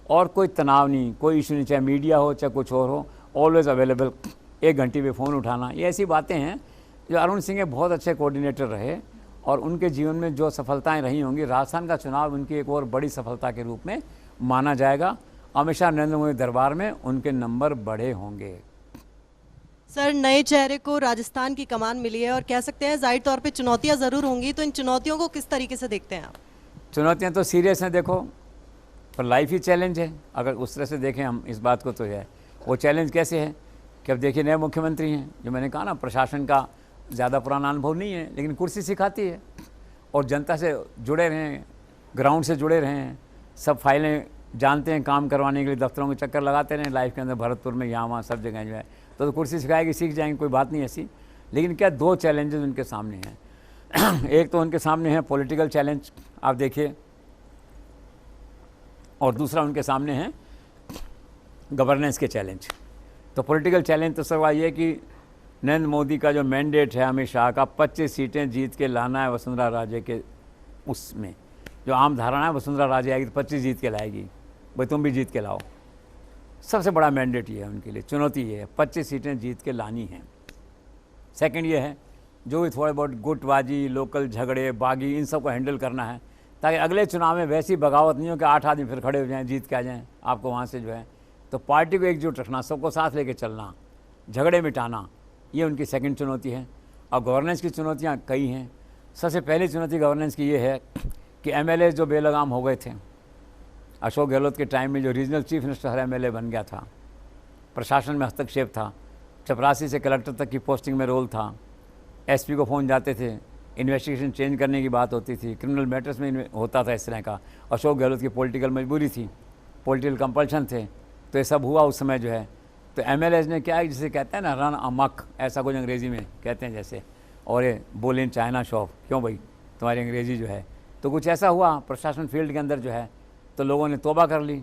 और कोई तनाव नहीं, कोई इशू नहीं, चाहे मीडिया हो चाहे कुछ और हो, ऑलवेज अवेलेबल, 1 घंटे पे फ़ोन उठाना। ये ऐसी बातें हैं जो अरुण सिंह बहुत अच्छे कोऑर्डिनेटर रहे और उनके जीवन में जो सफलताएं रही होंगी, राजस्थान का चुनाव उनकी एक और बड़ी सफलता के रूप में माना जाएगा। हमेशा नरेंद्र मोदी दरबार में उनके नंबर बढ़े होंगे। सर नए चेहरे को राजस्थान की कमान मिली है और कह सकते हैं जाहिर तौर पे चुनौतियां ज़रूर होंगी, तो इन चुनौतियों को किस तरीके से देखते हैं आप? चुनौतियाँ तो सीरियस हैं देखो, पर लाइफ ही चैलेंज है अगर उस तरह से देखें हम इस बात को तो है। वो चैलेंज कैसे है कि अब देखिए नए मुख्यमंत्री हैं, जो मैंने कहा ना प्रशासन का ज़्यादा पुराना अनुभव नहीं है, लेकिन कुर्सी सिखाती है और जनता से जुड़े रहें, ग्राउंड से जुड़े रहें, सब फाइलें जानते हैं, काम करवाने के लिए दफ्तरों के चक्कर लगाते रहें लाइफ के अंदर, भरतपुर में यहाँ वहाँ सब जगह जो है, तो कुर्सी सिखाएगी, सीख जाएंगे, कोई बात नहीं ऐसी। लेकिन क्या 2 चैलेंजेस उनके सामने हैं। एक तो उनके सामने है पॉलिटिकल चैलेंज, आप देखिए, और दूसरा उनके सामने है गवर्नेंस के चैलेंज। तो पॉलिटिकल चैलेंज तो सवाल ये कि नरेंद्र मोदी का जो मैंडेट है अमित शाह का 25 सीटें जीत के लाना है वसुंधरा राजे के, उसमें जो आम धारणा है वसुंधरा राजे आएगी तो 25 जीत के लाएगी, भाई तुम भी जीत के लाओ। सबसे बड़ा मैंडेट ये है उनके लिए, चुनौती ये है 25 सीटें जीत के लानी है। सेकंड ये है जो भी थोड़े बहुत गुटबाजी, लोकल झगड़े, बागी, इन सब को हैंडल करना है ताकि अगले चुनाव में वैसी बगावत नहीं हो कि 8 आदमी फिर खड़े हो जाएं, जीत के आ जाएं आपको वहाँ से जो है। तो पार्टी को एकजुट रखना, सबको साथ लेके चलना, झगड़े मिटाना, ये उनकी सेकंड चुनौती है। और गवर्नेंस की चुनौतियाँ कई हैं। सबसे पहली चुनौती गवर्नेंस की ये है कि MLA जो बेलगाम हो गए थे, अशोक गहलोत के टाइम में जो रीजनल चीफ मिनिस्टर हर MLA बन गया था, प्रशासन में हस्तक्षेप था, चपरासी से कलेक्टर तक की पोस्टिंग में रोल था, SP को फ़ोन जाते थे, इन्वेस्टिगेशन चेंज करने की बात होती थी, क्रिमिनल मैटर्स में होता था इस तरह का। अशोक गहलोत की पॉलिटिकल मजबूरी थी, पॉलिटिकल कंपल्शन थे, तो ये सब हुआ उस समय जो है। तो MLAs ने क्या है जिसे कहते हैं ना रन अमक, ऐसा कुछ अंग्रेज़ी में कहते हैं जैसे, और ये बोल इन चाइना शॉप, क्यों भाई तुम्हारी अंग्रेज़ी जो है। तो कुछ ऐसा हुआ प्रशासन फील्ड के अंदर जो है, तो लोगों ने तौबा कर ली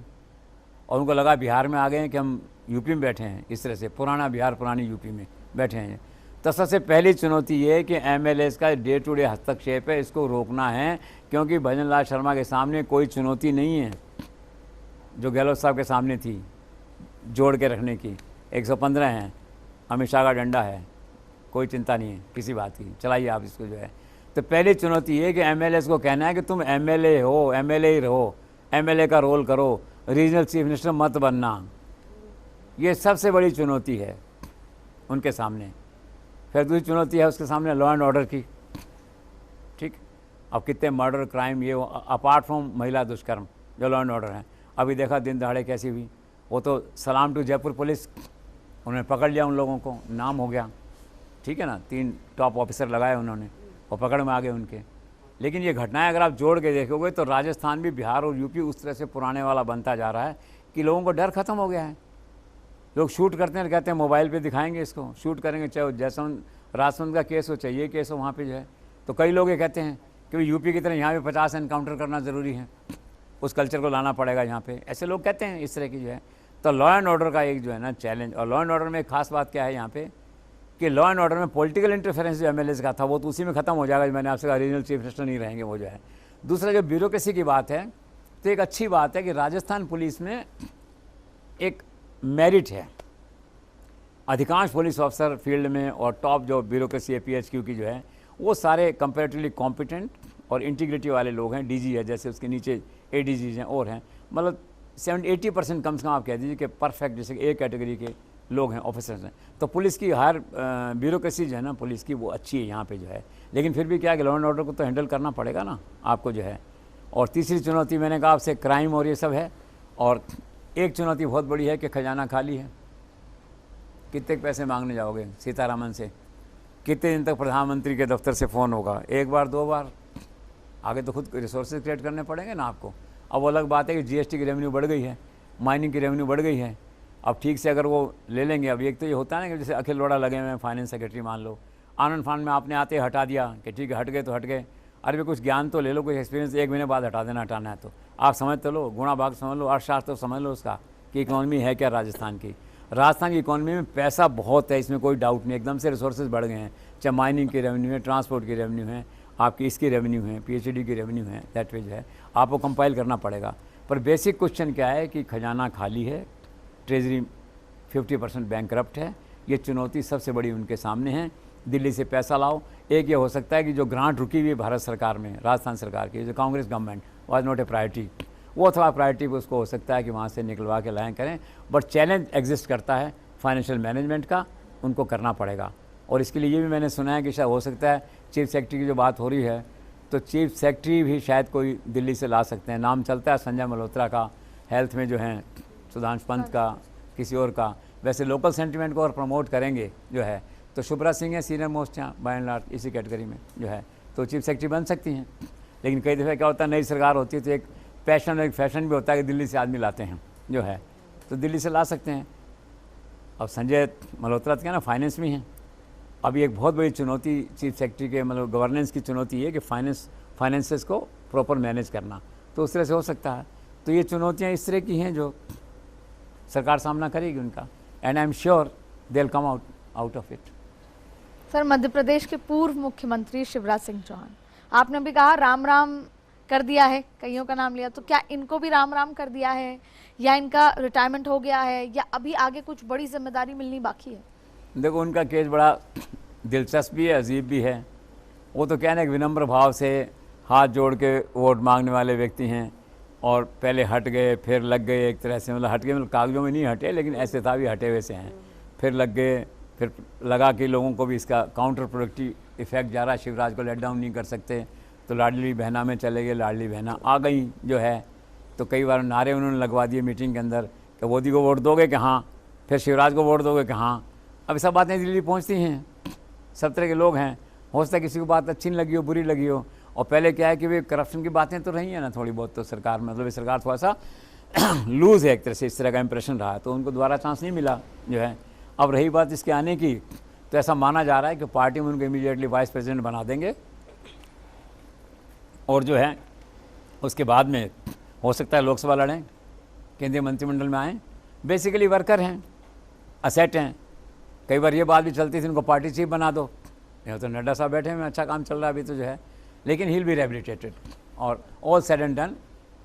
और उनको लगा बिहार में आ गए हैं कि हम यूपी में बैठे हैं, इस तरह से पुराना बिहार पुरानी यूपी में बैठे हैं। तो सबसे पहली चुनौती ये है कि MLAs का डे टू डे हस्तक्षेप है, इसको रोकना है, क्योंकि भजन लाल शर्मा के सामने कोई चुनौती नहीं है जो गहलोत साहब के सामने थी जोड़ के रखने की। 115 हैं, अमित शाह का डंडा है, कोई चिंता नहीं है किसी बात की, चलाइए आप इसको जो है। तो पहली चुनौती ये कि MLAs को कहना है कि तुम MLA हो, MLA ही रहो, MLA का रोल करो, रीजनल चीफ मिनिस्टर मत बनना। ये सबसे बड़ी चुनौती है उनके सामने। फिर दूसरी चुनौती है उसके सामने लॉ एंड ऑर्डर की, ठीक। अब कितने मर्डर क्राइम ये अपार्ट फ्रॉम महिला दुष्कर्म जो लॉ एंड ऑर्डर है, अभी देखा दिन दहाड़े कैसी हुई, वो तो सलाम टू जयपुर पुलिस, उन्होंने पकड़ लिया उन लोगों को, नाम हो गया, ठीक है ना, 3 टॉप ऑफिसर लगाए उन्होंने और पकड़ में आ गए उनके। लेकिन ये घटनाएं अगर आप जोड़ के देखोगे तो राजस्थान भी बिहार और यूपी उस तरह से पुराने वाला बनता जा रहा है कि लोगों को डर खत्म हो गया है। लोग शूट करते हैं, कहते हैं मोबाइल पे दिखाएंगे, इसको शूट करेंगे, चाहे जैसलमेर राजसमंद का केस हो, चाहिए केस हो, वहाँ पे जो है तो कई लोग ये कहते हैं कि यूपी की तरह यहाँ भी 50 एनकाउंटर करना ज़रूरी है, उस कल्चर को लाना पड़ेगा यहाँ पे, ऐसे लोग कहते हैं इस तरह की जो है। तो लॉ एंड ऑर्डर का एक जो है ना चैलेंज, और लॉ एंड ऑर्डर में एक खास बात क्या है यहाँ पे कि लॉ एंड ऑर्डर में पॉलिटिकल इंटरफेरेंस जो एमएलएज का था वो तो उसी में ख़त्म हो जाएगा, मैंने आपसे कहा रीजनल चीफ मिनिस्टर नहीं रहेंगे वो जो है। दूसरा जो ब्यूरोक्रेसी की बात है, तो एक अच्छी बात है कि राजस्थान पुलिस में एक मेरिट है, अधिकांश पुलिस ऑफिसर फील्ड में और टॉप जो ब्यूरोक्रेसी है PHQ की जो है वो सारे कंपैरेटिवली कॉम्पिटेंट और इंटीग्रिटी वाले लोग हैं। DG है, जैसे उसके नीचे ADGs हैं और हैं, मतलब 70-80% कम से कम आप कह दीजिए कि परफेक्ट जैसे A कैटेगरी के लोग हैं, ऑफिसर्स हैं। तो पुलिस की हर ब्यूरोक्रेसी जो है ना पुलिस की वो अच्छी है यहाँ पे जो है। लेकिन फिर भी क्या है कि लॉ एंड ऑर्डर को तो हैंडल करना पड़ेगा ना आपको जो है। और तीसरी चुनौती मैंने कहा आपसे क्राइम और ये सब है, और एक चुनौती बहुत बड़ी है कि खजाना खाली है। कितने पैसे मांगने जाओगे सीतारामन से, कितने दिन तक प्रधानमंत्री के दफ्तर से फ़ोन होगा, 1 बार 2 बार, आगे तो खुद रिसोर्सेज क्रिएट करने पड़ेंगे ना आपको। अब वो अलग बात है कि GST की रेवेन्यू बढ़ गई है, माइनिंग की रेवेन्यू बढ़ गई है, अब ठीक से अगर वो ले लेंगे। अब एक तो ये होता है ना कि जैसे अखिल लोढ़ा लगे हुए हैं फाइनेंस सेक्रेटरी, मान लो आनंद फान में आपने आते हटा दिया कि ठीक है हट गए तो हट गए, अरे कुछ ज्ञान तो ले लो, कुछ एक्सपीरियंस, 1 महीने बाद हटाना है तो आप समझ तो लो, गुणा भाग समझ लो, अर्थशास्त्र तो समझ लो उसका कि इकॉनमी है क्या राजस्थान की। राजस्थान की इकॉनमी में पैसा बहुत है, इसमें कोई डाउट नहीं, एकदम से रिसोर्सेज बढ़ गए हैं, चाहे माइनिंग की रेवेन्यू है, ट्रांसपोर्ट की रेवेन्यू है, आपकी इसकी रेवेन्यू है, PhD की रेवेन्यू है, दैट वेज है, आपको कंपाइल करना पड़ेगा। पर बेसिक क्वेश्चन क्या है कि खजाना खाली है, ट्रेजरी 50% बैंकरप्ट है, ये चुनौती सबसे बड़ी उनके सामने है। दिल्ली से पैसा लाओ। एक ये हो सकता है कि जो ग्रांट रुकी हुई है भारत सरकार में, राजस्थान सरकार की, जो Congress government was not a priority, वो अथवा प्रायोरिटी उसको हो सकता है कि वहाँ से निकलवा के लाएँ करें, बट चैलेंज एग्जिस्ट करता है फाइनेंशियल मैनेजमेंट का, उनको करना पड़ेगा। और इसके लिए ये भी मैंने सुना है कि शायद हो सकता है चीफ सेक्रेटरी की जो बात हो रही है, तो चीफ सेक्रेटरी भी शायद कोई दिल्ली से ला सकते हैं। नाम चलता है संजय मल्होत्रा का, हेल्थ में जो है सुधांशु पंत का, किसी और का। वैसे लोकल सेंटिमेंट को और प्रमोट करेंगे जो है तो शुभ्रा सिंह है सीनियर मोस्ट यहाँ बाय एंड लार्ज इसी कैटेगरी में जो है, तो चीफ सेक्रेटरी बन सकती हैं। लेकिन कई दफ़े क्या होता है, नई सरकार होती है तो एक पैशन, एक फैशन भी होता है कि दिल्ली से आदमी लाते हैं जो है, तो दिल्ली से ला सकते हैं। अब संजय मल्होत्रा तो क्या ना फाइनेंस में हैं। अभी एक बहुत बड़ी चुनौती चीफ सेक्रेटरी के मतलब गवर्नेंस की चुनौती है कि फाइनेंसेस को प्रॉपर मैनेज करना, तो उस तरह से हो सकता है। तो ये चुनौतियाँ इस तरह की हैं जो सरकार सामना करेगी उनका, and I am sure they will come out of it. Sir, Madhya Pradesh के पूर्व मुख्यमंत्री शिवराज सिंह चौहान, आपने भी कहा राम राम कर दिया है, कईयों का नाम लिया, तो क्या इनको भी राम राम कर दिया है या इनका रिटायरमेंट हो गया है या अभी आगे कुछ बड़ी जिम्मेदारी मिलनी बाकी है? देखो उनका केस बड़ा दिलचस्प भी है, अजीब भी है। वो तो कहने एक विनम्र भाव से हाथ जोड़ के वोट मांगने वाले व्यक्ति हैं, और पहले हट गए फिर लग गए, एक तरह से मतलब हट गए मतलब कागजों में नहीं हटे, लेकिन ऐसे था भी हटे हुए से हैं, फिर लग गए, फिर लगा कि लोगों को भी इसका काउंटर प्रोडक्टिव इफेक्ट जा रहा है, शिवराज को लेट डाउन नहीं कर सकते, तो लाडली बहना में चले गए, लाडली बहना आ गई जो है। तो कई बार नारे उन्होंने लगवा दिए मीटिंग के अंदर कि मोदी को वोट दोगे कि हाँ, फिर शिवराज को वोट दोगे कि हाँ। अब सब बातें दिल्ली पहुंचती हैं, सब तरह के लोग हैं, हो सकता है किसी को बात अच्छी नहीं लगी हो, बुरी लगी हो। और पहले क्या है कि वे करप्शन की बातें तो रही हैं ना थोड़ी बहुत, तो सरकार मतलब ये सरकार थोड़ा सा लूज़ है एक तरह से, इस तरह का इंप्रेशन रहा, तो उनको दोबारा चांस नहीं मिला जो है। अब रही बात इसके आने की, तो ऐसा माना जा रहा है कि पार्टी में उनको इमीडिएटली वाइस प्रेसिडेंट बना देंगे, और जो है उसके बाद में हो सकता है लोकसभा लड़ें, केंद्रीय मंत्रिमंडल में आएँ। बेसिकली वर्कर हैं, असेट हैं। कई बार ये बात भी चलती थी उनको पार्टी चीफ बना दो, यहाँ तो नड्डा साहब बैठे हैं, अच्छा काम चल रहा है अभी तो जो है, लेकिन ही विल बी रिहेबिलिटेटेड। और all said and done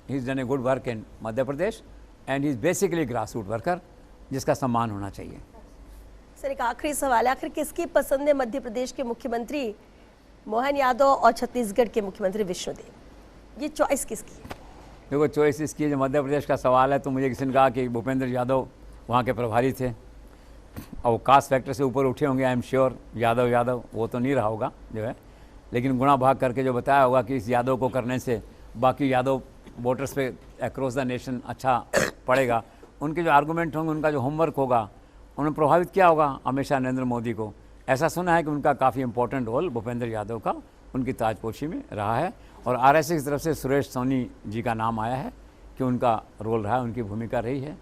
he is done a good work in Madhya Pradesh, and he is basically grass root worker जिसका सम्मान होना चाहिए। सर, एक आखिरी सवाल है, आखिर किसकी पसंद है मध्य प्रदेश के मुख्यमंत्री मोहन यादव और छत्तीसगढ़ के मुख्यमंत्री विष्णुदेव, ये चॉइस किसकी है? देखो चॉइस इसकी, जो मध्य प्रदेश का सवाल है, तो मुझे किसी ने कहा कि भूपेंद्र यादव वहाँ के प्रभारी थे और कास्ट फैक्टर से ऊपर उठे होंगे, आई एम श्योर यादव वो तो नहीं रहा होगा जो है। लेकिन गुणा भाग करके जो बताया होगा कि इस यादव को करने से बाकी यादव वोटर्स पे अक्रॉस द नेशन अच्छा पड़ेगा, उनके जो आर्गूमेंट होंगे, उनका जो होमवर्क होगा, उन्हें प्रभावित किया होगा अमित शाह नरेंद्र मोदी को। ऐसा सुना है कि उनका काफ़ी इंपॉर्टेंट रोल भूपेंद्र यादव का उनकी ताजपोशी में रहा है, और आरएसएस की तरफ से सुरेश सोनी जी का नाम आया है कि उनका रोल रहा है, उनकी भूमिका रही है,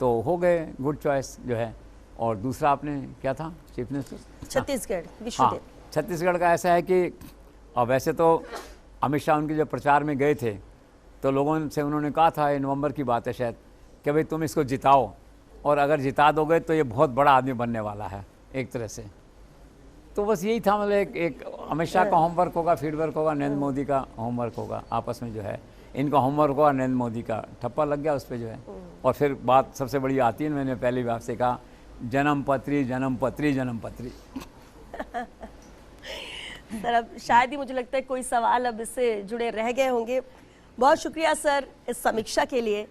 तो हो गए गुड चॉइस जो है। और दूसरा आपने क्या था चीफ मिनिस्टर? छत्तीसगढ़ हाँ, छत्तीसगढ़ का ऐसा है कि और वैसे तो अमित शाह उनके जो प्रचार में गए थे तो लोगों से उन्होंने कहा था, ये नवंबर की बात है शायद, कि भाई तुम इसको जिताओ, और अगर जिता दोगे तो ये बहुत बड़ा आदमी बनने वाला है एक तरह से। तो बस यही था, मतलब एक अमित शाह का होमवर्क होगा, फीडवर्क होगा, नरेंद्र मोदी का होमवर्क होगा, आपस में जो है इनका होमवर्क होगा, नरेंद्र मोदी का ठप्पा लग गया उस पर जो है। और फिर बात सबसे बड़ी आती है, मैंने पहले भी आपसे कहा, जन्मपत्री जन्मपत्री जन्मपत्री। सर अब शायद ही मुझे लगता है कोई सवाल अब इससे जुड़े रह गए होंगे। बहुत शुक्रिया सर इस समीक्षा के लिए,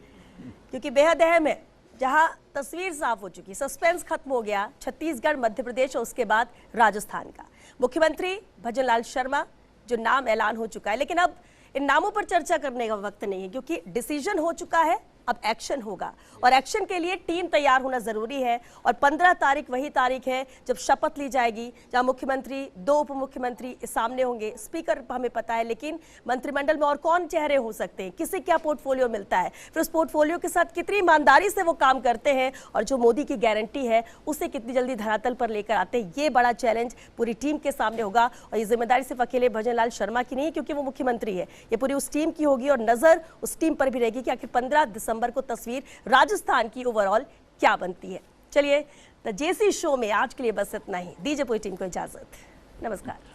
क्योंकि बेहद अहम है। जहां तस्वीर साफ हो चुकी, सस्पेंस खत्म हो गया, छत्तीसगढ़, मध्य प्रदेश और उसके बाद राजस्थान का। मुख्यमंत्री भजनलाल शर्मा जो नाम ऐलान हो चुका है, लेकिन अब इन नामों पर चर्चा करने का वक्त नहीं है, क्योंकि डिसीजन हो चुका है, अब एक्शन होगा, और एक्शन के लिए टीम तैयार होना जरूरी है। और 15 तारीख वही तारीख है जब शपथ ली जाएगी, जहां मुख्यमंत्री, 2 उप मुख्यमंत्री सामने होंगे, स्पीकर हमें पता है, लेकिन मंत्रिमंडल में और कौन चेहरे हो सकते हैं, किसे क्या पोर्टफोलियो मिलता है, फिर उस पोर्टफोलियो के साथ कितनी ईमानदारी से वो काम करते हैं, और जो मोदी की गारंटी है उसे कितनी जल्दी धरातल पर लेकर आते हैं, ये बड़ा चैलेंज पूरी टीम के सामने होगा। और ये जिम्मेदारी सिर्फ अकेले भजनलाल शर्मा की नहीं है, क्योंकि वो मुख्यमंत्री है, ये पूरी उस टीम की होगी, और नजर उस टीम पर भी रहेगी कि आखिर 15 दिसंबर को तस्वीर राजस्थान की ओवरऑल क्या बनती है। चलिए द जेसी शो में आज के लिए बस इतना ही। दीजिए पूरी टीम को इजाजत। नमस्कार।